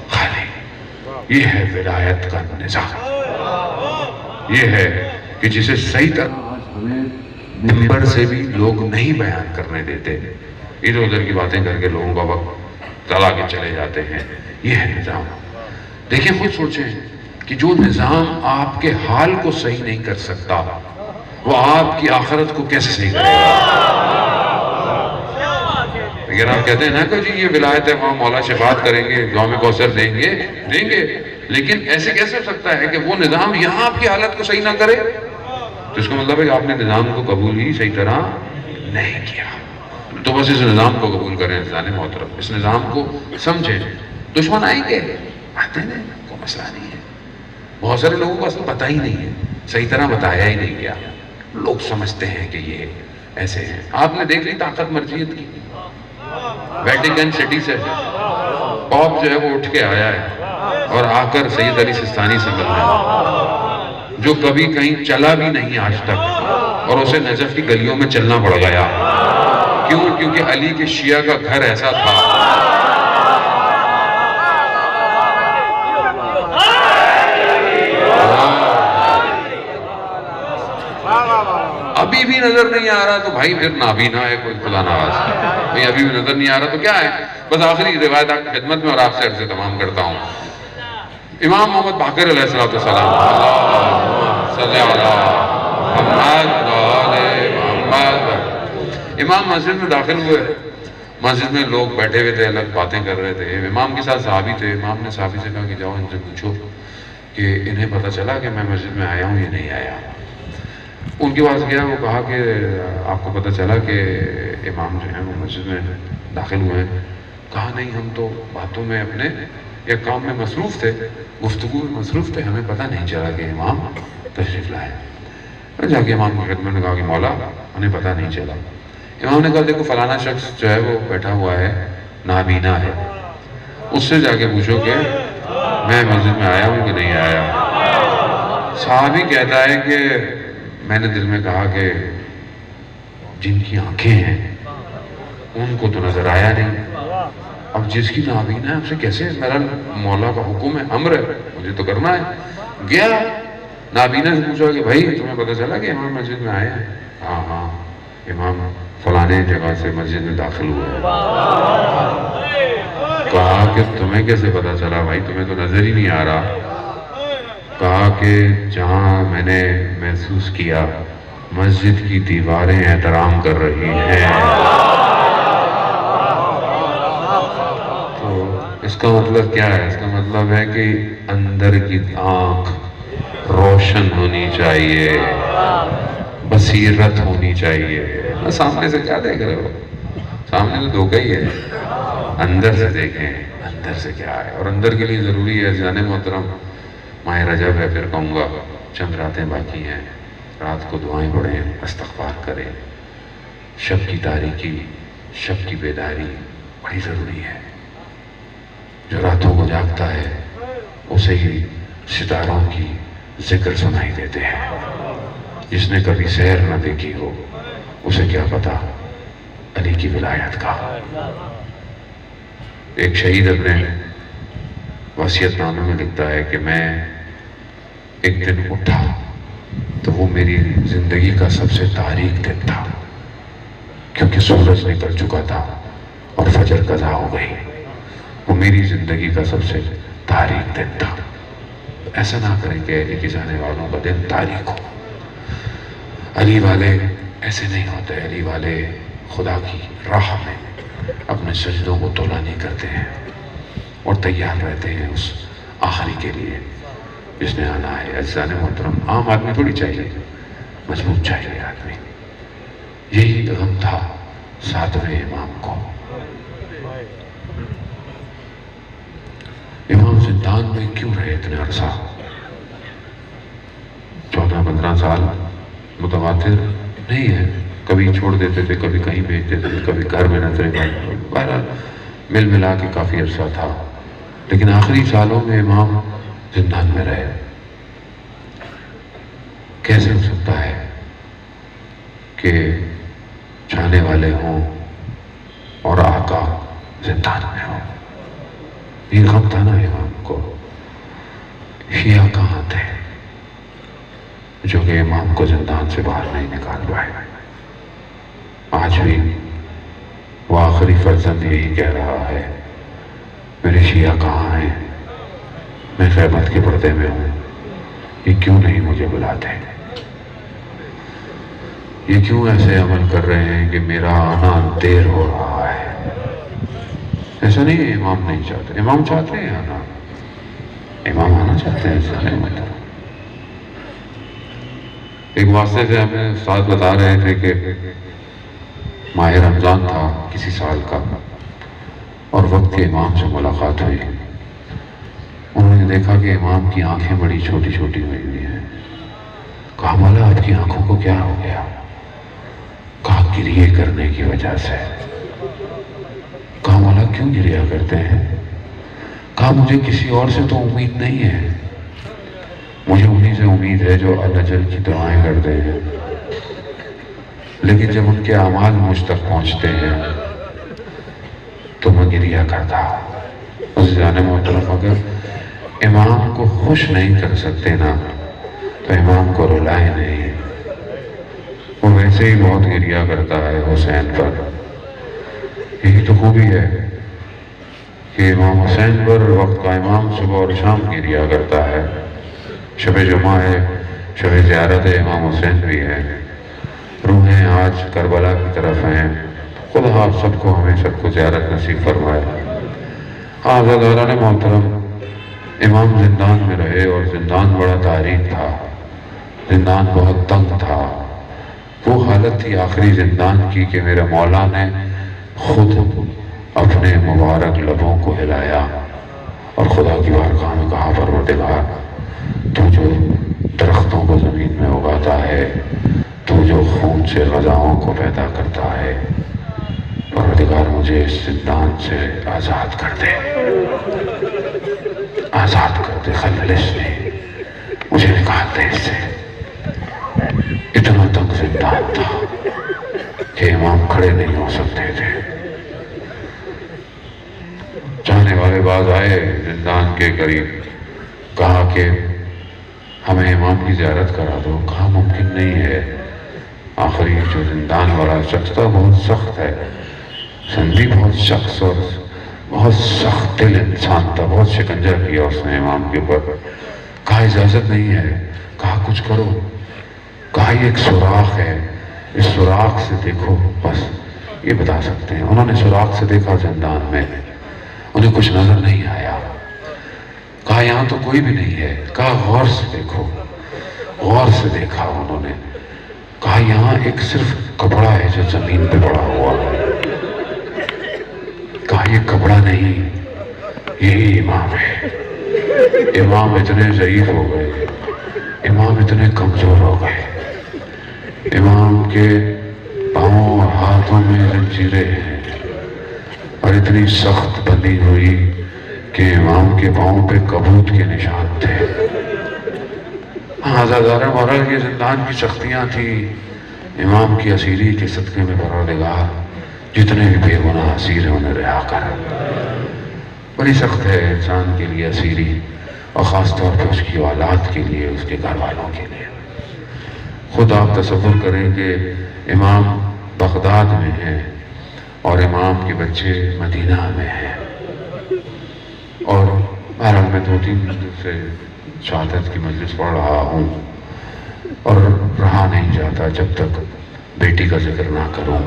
خالی. یہ ہے ولایت کا نظام. یہ ہے کہ جسے صحیح طرح ممبر سے بھی لوگ نہیں بیان کرنے دیتے. ادھر ادھر کی باتیں کر کے لوگوں کا وقت چلا کے چلے جاتے ہیں. یہ ہے نظام. دیکھیں خود سوچیں کہ جو نظام آپ کے حال کو صحیح نہیں کر سکتا وہ آپ کی آخرت کو کیسے صحیح کرے گا. اگر آپ کہتے ہیں نا کہ جی یہ ولایت ہے، وہاں مولا شفاعت کریں گے، جام کوثر دیں گے، لیکن ایسے کیسے ہو سکتا ہے کہ وہ نظام یہاں آپ کی حالت کو صحیح نہ کرے؟ تو اس کا مطلب ہے کہ آپ نے نظام کو قبول ہی صحیح طرح نہیں کیا. تو بس اس نظام کو قبول کریں انسان محترم. اس نظام کو سمجھیں. دشمن آئیں گے، آتے ہیں، کوئی مسئلہ نہیں ہے. بہت سارے لوگوں کو اصل پتہ ہی نہیں ہے، صحیح طرح بتایا ہی نہیں گیا. لوگ سمجھتے ہیں کہ یہ ایسے ہیں. آپ نے دیکھ لی طاقت مرجعیت کی. ویٹیکن سٹی سے پاپ جو ہے وہ اٹھ کے آیا ہے اور آ کر سید علی سستانی سے ملنا ہے، جو کبھی کہیں چلا بھی نہیں آج تک، اور اسے نجف کی گلیوں میں چلنا پڑ گیا. کیوں؟ کیونکہ علی کے شیعہ کا گھر ایسا تھا. ابھی بھی نظر نہیں آ رہا تو بھائی پھر نابینا ہے کوئی، خدا نواز. بھائی ابھی بھی نظر نہیں آ رہا تو کیا ہے. بس آخری روایت آپ کی خدمت میں اور آپ سے عرض تمام کرتا ہوں. امام محمد باقر علیہ السلام، اللہم صلی علی محمد محمد. امام مسجد میں داخل ہوئے. مسجد میں لوگ بیٹھے ہوئے تھے، الگ باتیں کر رہے تھے. امام کے ساتھ صحابی تھے. امام نے صحابی سے کہا کہ جاؤ ان سے پوچھو کہ انہیں پتہ چلا کہ میں مسجد میں آیا ہوں یا نہیں آیا. ان کے پاس گیا. وہ کہا کہ آپ کو پتہ چلا کہ امام جو ہیں وہ مسجد میں داخل ہوئے ہیں؟ کہا نہیں، ہم تو باتوں میں اپنے ایک کام میں مصروف تھے، گفتگو میں مصروف تھے، ہمیں پتہ نہیں چلا کہ امام تشریف لائے. جا کے امام کی خدمت نے کہا کہ مولا انہیں پتہ نہیں چلا. امام نے کہا دیکھو فلانا شخص جو ہے وہ بیٹھا ہوا ہے، نابینا ہے، اس سے جا کے پوچھو کہ میں مسجد میں آیا ہوں کہ نہیں آیا. صحابی کہتا ہے کہ میں نے دل میں کہا کہ جن کی آنکھیں ہیں ان کو تو نظر آیا نہیں، اب جس کی نابینا ہے ہم سے کیسے، میرا مولا کا حکم ہے، امر ہے، مجھے تو کرنا ہے. گیا نابینا سے پوچھا کہ بھائی تمہیں پتہ چلا کہ امام مسجد میں آئے ہیں؟ ہاں ہاں امام فلانے جگہ سے مسجد میں داخل ہوئے ہیں. کہا کہ تمہیں کیسے پتہ چلا بھائی، تمہیں تو نظر ہی نہیں آ رہا. کہا کہ جہاں میں نے محسوس کیا مسجد کی دیواریں احترام کر رہی ہیں. تو اس کا مطلب کیا ہے؟ اس کا مطلب ہے کہ اندر کی آنکھ روشن ہونی چاہیے، بصیرت ہونی چاہیے. سامنے سے کیا دیکھ رہے ہو؟ سامنے تو دھوکہ ہی ہے. اندر سے دیکھیں اندر سے کیا ہے. اور اندر کے لیے ضروری ہے جان محترم، ماہ رجب ہے، پھر کہوں گا چند راتیں باقی ہیں، رات کو دعائیں پڑھیں، استغفار کریں. شب کی تاریکی، شب کی بیداری بڑی ضروری ہے. جو راتوں کو جاگتا ہے اسے ہی ستاروں کی ذکر سنائی دیتے ہیں. جس نے کبھی سحر نہ دیکھی ہو اسے کیا پتا علی کی ولایت کا. ایک شہید اپنے وصیت نامے میں لکھتا ہے کہ میں ایک دن اٹھا تو وہ میری زندگی کا سب سے تاریک دن تھا، کیونکہ سورج نکل چکا تھا اور فجر قضا ہو گئی. وہ میری زندگی کا سب سے تاریک دن تھا. ایسا نہ کریں کہ علی کے جانے والوں کا دن تاریک ہو. علی والے ایسے نہیں ہوتے. علی والے خدا کی راہ میں اپنے سجدوں کو تولا نہیں کرتے ہیں اور تیار رہتے ہیں اس آخری کے لیے جس نے آنا ہے. عزیزان محترم، عام آدمی تھوڑی چاہیے، مضبوط چاہیے آدمی. یہی غم تھا 7ویں امام کو. امام زندان میں کیوں رہے اتنے عرصہ؟ 14-15 سال متواتر نہیں ہے. کبھی چھوڑ دیتے تھے، کبھی کہیں بھیج دیتے تھے، کبھی گھر میں نظریں گئے. بہرحال مل ملا کے کافی عرصہ تھا. لیکن آخری سالوں میں امام زندان میں رہے. کیسے ہو سکتا ہے کہ چاہنے والے ہوں اور آقا زندان میں ہوں؟ یہ غم تھا نا امام کو. شیعہ کہاں تھے جو کہ امام کو زندان سے باہر نہیں نکال پائے؟ آج بھی وہ آخری فرزند یہی کہہ رہا ہے، میرے شیعہ کہاں ہیں؟ میں خیبت کے پردے میں ہوں، یہ کیوں نہیں مجھے بلاتے؟ یہ کیوں ایسے عمل کر رہے ہیں کہ میرا آنا دیر ہو رہا ہے؟ ایسا نہیں ہے امام نہیں چاہتے، امام چاہتے ہیں آنا، امام آنا چاہتے ہیں. ایک واسطے سے ہمیں ساتھ بتا رہے تھے کہ ماہ رمضان تھا کسی سال کا اور وقت کے امام سے ملاقات ہوئی. انہوں نے دیکھا کہ امام کی آنکھیں بڑی چھوٹی چھوٹی ہوئی ہیں. کہا مولا آپ کی آنکھوں کو کیا ہو گیا؟ کہا گریہ کرنے کی وجہ سے. کہا مولا کیوں گریہ کرتے ہیں؟ کہا مجھے کسی اور سے تو امید نہیں ہے، مجھے انہی سے امید ہے جو الجل کی دعائیں کرتے ہیں. لیکن جب ان کے اعمال مجھ تک پہنچتے ہیں تو میں گریہ کرتا. عزیزان محترم، اگر امام کو خوش نہیں کر سکتے نا تو امام کو رلائے نہیں. وہ ویسے ہی بہت گریہ کرتا ہے حسین پر. یہی تو خوبی ہے کہ امام حسین پر وقت کا امام صبح اور شام گریہ کرتا ہے. شب جمعہ ہے، شب زیارت امام حسین بھی ہے. روحیں آج کربلا کی طرف ہیں. خدا آپ سب کو، ہمیں سب کو زیارت نصیب فرمائے. عزیزان محترم، امام زندان میں رہے اور زندان بڑا تاریک تھا، زندان بہت تنگ تھا. وہ حالت تھی آخری زندان کی کہ میرے مولا نے خود اپنے مبارک لبوں کو ہلایا اور خدا کی بارگاہ میں کہا پروردگار، تو جو درختوں کو زمین میں اگاتا ہے، تو جو خون سے غذاؤں کو پیدا کرتا ہے، پروردگار مجھے اس زندان سے آزاد کر دے، آزاد کر دے. خلصنی، مجھے نکال دے اس سے. اتنا تنگ زندان تھا کہ امام کھڑے نہیں ہو سکتے تھے. چاہنے والے باز آئے زندان کے قریب، کہا کہ ہمیں امام کی زیارت کرا دو، کہا ممکن نہیں ہے۔ آخری جو زندان والا شخص تھا بہت سخت ہے، سندھی بہت شخص اور بہت سخت دل انسان تھا، بہت شکنجہ کیا اس نے امام کے اوپر۔ کہا اجازت نہیں ہے، کہا کچھ کرو، کہا یہ ایک سوراخ ہے، اس سوراخ سے دیکھو، بس یہ بتا سکتے ہیں۔ انہوں نے سوراخ سے دیکھا زندان میں، انہیں کچھ نظر نہیں آیا۔ کہا یہاں تو کوئی بھی نہیں ہے، کہا غور سے دیکھو، غور سے دیکھا انہوں نے، کہا یہاں ایک صرف کپڑا ہے جو زمین پہ پڑا ہوا ہے۔ کہا یہ کپڑا نہیں، یہی امام ہے۔ امام اتنے ضعیف ہو گئے، امام اتنے کمزور ہو گئے، امام کے پاؤں اور ہاتھوں میں زنجیریں ہیں اور اتنی سخت بندھی ہوئی کہ امام کے پاؤں پہ کبوت کے نشان تھے۔ آزادارہ مرل کے زندان کی سختیاں تھیں، امام کی اسیری کے صدقے میں پروردگار جتنے بھی بے گناہ اسیر ہیں انہیں رہا کر۔ بڑی سخت ہے انسان کے لیے اسیری، اور خاص طور پہ اس کی اولاد کے لیے، اس کے گھر والوں کے لیے۔ خود آپ تصور کریں کہ امام بغداد میں ہیں اور امام کے بچے مدینہ میں ہیں، اور بہرحال میں 2-3 دن سے شہادت کی مجلس پڑھ رہا ہوں اور رہا نہیں جاتا جب تک بیٹی کا ذکر نہ کروں۔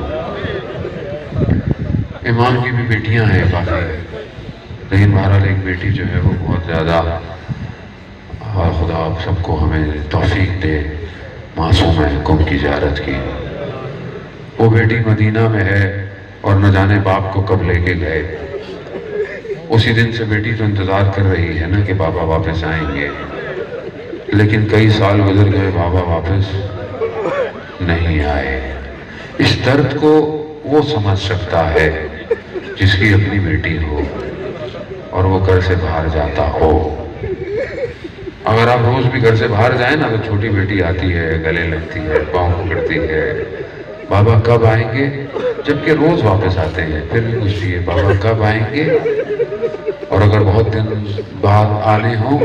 امام کی بھی بیٹیاں ہیں کافی، لیکن بہرحال ایک بیٹی جو ہے وہ بہت زیادہ، اور خدا آپ سب کو ہمیں توفیق دے معصوم حکم کی زیارت کی۔ وہ بیٹی مدینہ میں ہے اور نہ جانے باپ کو کب لے کے گئے۔ اسی دن سے بیٹی تو انتظار کر رہی ہے نا کہ بابا واپس آئیں گے، لیکن کئی سال گزر گئے، بابا واپس نہیں آئے۔ اس درد کو وہ سمجھ سکتا ہے جس کی اپنی بیٹی ہو اور وہ گھر سے باہر جاتا ہو۔ اگر آپ روز بھی گھر سے باہر جائیں نا تو چھوٹی بیٹی آتی ہے، گلے لگتی ہے، پاؤں پکڑتی ہے، بابا کب آئیں گے، جبکہ روز واپس آتے ہیں، پھر بھی پوچھتی ہے بابا کب آئیں گے۔ اور اگر بہت دن بعد آنے ہوں،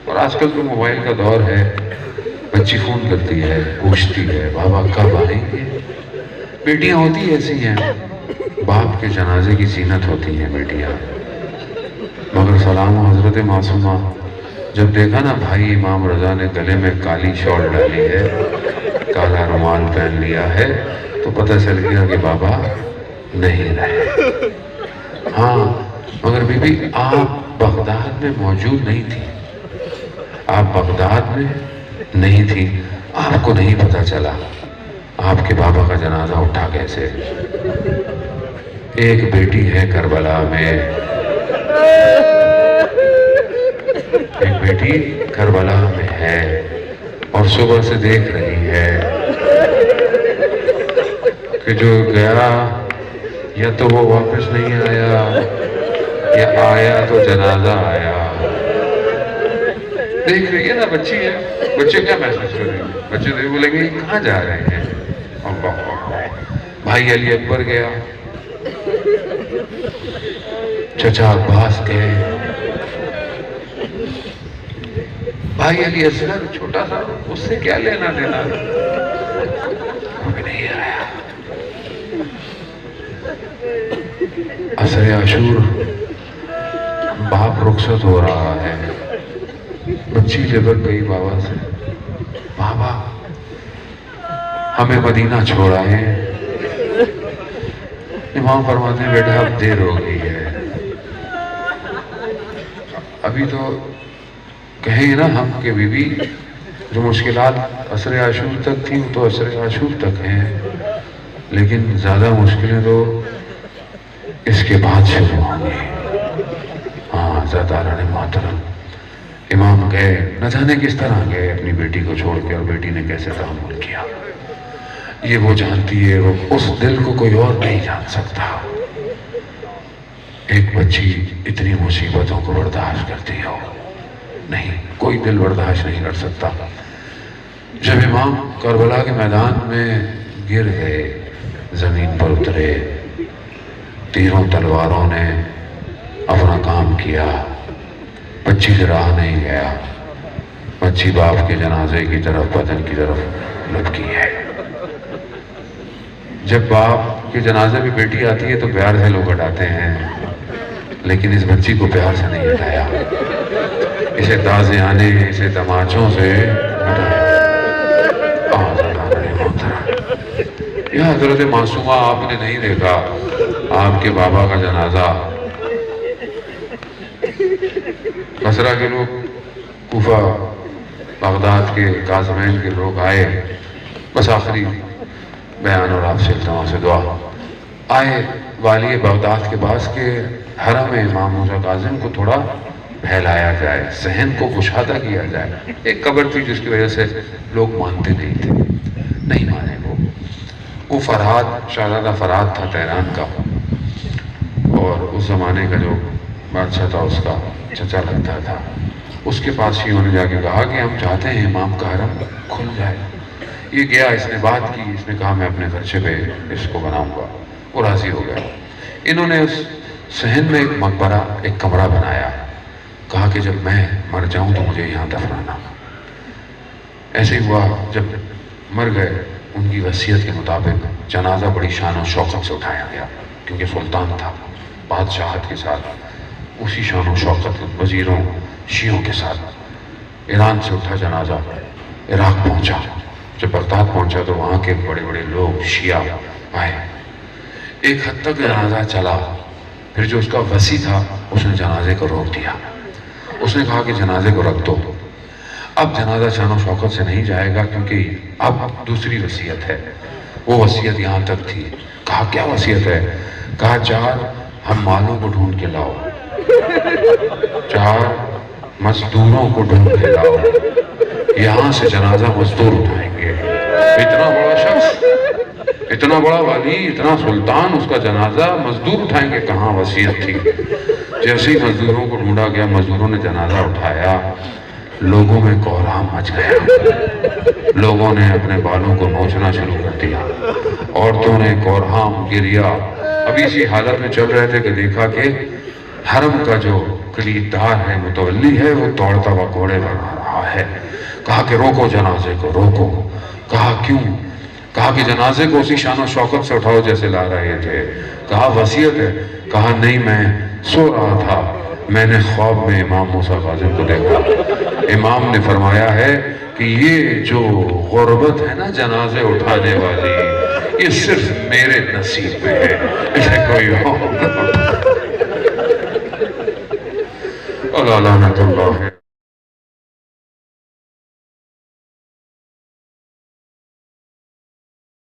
اور آج کل تو موبائل کا دور ہے، بچی فون کرتی ہے، پوچھتی ہے بابا کب آئیں گے۔ بیٹیاں ہوتی ایسی ہیں، باپ کے جنازے کی زینت ہوتی ہیں بیٹیاں۔ مگر سلام حضرت معصومہ، جب دیکھا نا بھائی امام رضا نے گلے میں کالی شال ڈالی ہے، کالا رومال پہن لیا ہے، تو پتہ چل گیا کہ بابا نہیں رہے۔ ہاں مگر بی بی آپ بغداد میں موجود نہیں تھی، آپ بغداد میں نہیں تھی، آپ کو نہیں پتہ چلا آپ کے بابا کا جنازہ اٹھا کیسے۔ ایک بیٹی ہے کربلا میں، ایک بیٹی کربلا میں ہے اور صبح سے دیکھ رہی ہے کہ جو گیا یا تو وہ واپس نہیں آیا یا آیا تو جنازہ آیا۔ دیکھ رہی ہے نا، بچی ہے، بچے کیا محسوس کر رہے ہیں؟ بچے تو بولیں گے کہاں جا رہے ہیں۔ بھائی علی اکبر گیا، چچا عباس گئے، بھائی علی اصغر چھوٹا سا، اس سے کیا لینا دینا، کوئی نہیں آیا۔ عصر عاشور، باپ رخصت ہو رہا ہے، بچی لپٹ گئی بابا سے، بابا ہمیں مدینہ چھوڑا ہے۔ امام فرماتے ہیں بیٹا اب دیر ہو گئی ہے، ابھی تو کہیں نا ہم کہ بی بی جو مشکلات عصر عاشور تک تھیں وہ تو عصر عاشور تک ہیں، لیکن زیادہ مشکلیں تو اس کے بعد شروع ہوں گی۔ ہاں زاداران محترم، امام گئے، نہ جانے کس طرح گئے اپنی بیٹی کو چھوڑ کے، اور بیٹی نے کیسے تحمل کیا یہ وہ جانتی ہے، وہ اس دل کو کوئی اور نہیں جان سکتا۔ ایک بچی اتنی مصیبتوں کو برداشت کرتی ہو، نہیں کوئی دل برداشت نہیں کر سکتا۔ جب امام کربلا کے میدان میں گر گئے، زمین پر اترے، تیروں تلواروں نے اپنا کام کیا، بچی سے راہ نہیں گیا، بچی باپ کے جنازے کی طرف بدن کی طرف لپکی ہے۔ جب باپ کے جنازے میں بیٹی آتی ہے تو پیار سے لوگ ہٹاتے ہیں، لیکن اس بچی کو پیار سے نہیں ہٹایا، اسے تازیانے، اسے تماچوں سے ہٹایا۔ یہ حضرت معصومہ آپ نے نہیں دیکھا، آپ کے بابا کا جنازہ بصرہ کے لوگ، کوفہ بغداد کے قاسمین کے لوگ آئے، بس آخری بیان اور آپ سے التماس سے دعا، آئے والی بغداد کے پاس کے حرم امام موسیٰ کاظم کو تھوڑا پھیلایا جائے، صحن کو کشادہ کیا جائے۔ ایک قبر تھی جس کی وجہ سے لوگ مانتے نہیں تھے، نہیں مانے وہ فرحاد، شہزادہ فرحاد تھا تہران کا، اور اس زمانے کا جو بادشاہ تھا اس کا چچا لگتا تھا۔ اس کے پاس شیعوں نے جا کے کہا کہ ہم چاہتے ہیں امام کا حرم کھل جائے۔ یہ گیا، اس نے بات کی، اس نے کہا میں اپنے خرچے پہ اس کو بناؤں گا، وہ راضی ہو گیا۔ انہوں نے اس صحن میں ایک مقبرہ، ایک کمرہ بنایا، کہا کہ جب میں مر جاؤں تو مجھے یہاں دفنانا۔ ایسے ہی ہوا، جب مر گئے ان کی وصیت کے مطابق جنازہ بڑی شان و شوقت سے اٹھایا گیا، کیونکہ سلطان تھا، بادشاہت کے ساتھ اسی شان و شوقت، وزیروں شیعوں کے ساتھ ایران سے اٹھا جنازہ، عراق پہنچا۔ جب بغداد پہنچا تو وہاں کے بڑے بڑے لوگ شیعہ آئے، ایک حد تک جنازہ چلا، پھر جو اس کا وصی تھا اس نے جنازے کو روک دیا، اس نے کہا کہ جنازے کو رکھ دو، اب جنازہ شان و شوقت سے نہیں جائے گا کیونکہ اب دوسری وصیت ہے۔ وہ وصیت یہاں تک تھی۔ کہا کیا وصیت ہے؟ کہا 4 ہم مالوں کو ڈھونڈ کے لاؤ، 4 مزدوروں کو ڈھونڈ کے لاؤ، یہاں سے جنازہ مزدور اٹھائیں گے۔ اتنا بڑا شخص، اتنا بڑا ولی، اتنا سلطان، اس کا جنازہ مزدور اٹھائیں گے؟ کہاں وصیت تھی۔ جیسے ہی مزدوروں کو ڈھونڈا گیا، مزدوروں نے جنازہ اٹھایا، لوگوں میں کوہرام مچ گیا، لوگوں نے اپنے بالوں کو نوچنا شروع کر دیا، عورتوں نے کوہرام گریا۔ ابھی اسی حالت میں چل رہے تھے کہ دیکھا کہ حرم کا جو کلیددار ہے، متولی ہے، وہ دوڑتا ہوا گھوڑے پر آ رہا ہے۔ کہا کہ روکو جنازے کو، روکو۔ کہا کیوں؟ کہا کہ جنازے کو اسی شان و شوقت سے اٹھاؤ جیسے لا رہے تھے۔ کہا وصیت ہے؟ کہا نہیں، میں سو رہا تھا، میں نے خواب میں امام موسیٰ کاظم کو دیکھا، امام نے فرمایا ہے کہ یہ جو غربت ہے نا جنازے اٹھانے والی، یہ صرف میرے نصیب میں ہے، اسے کوئی اور لعنت اللہ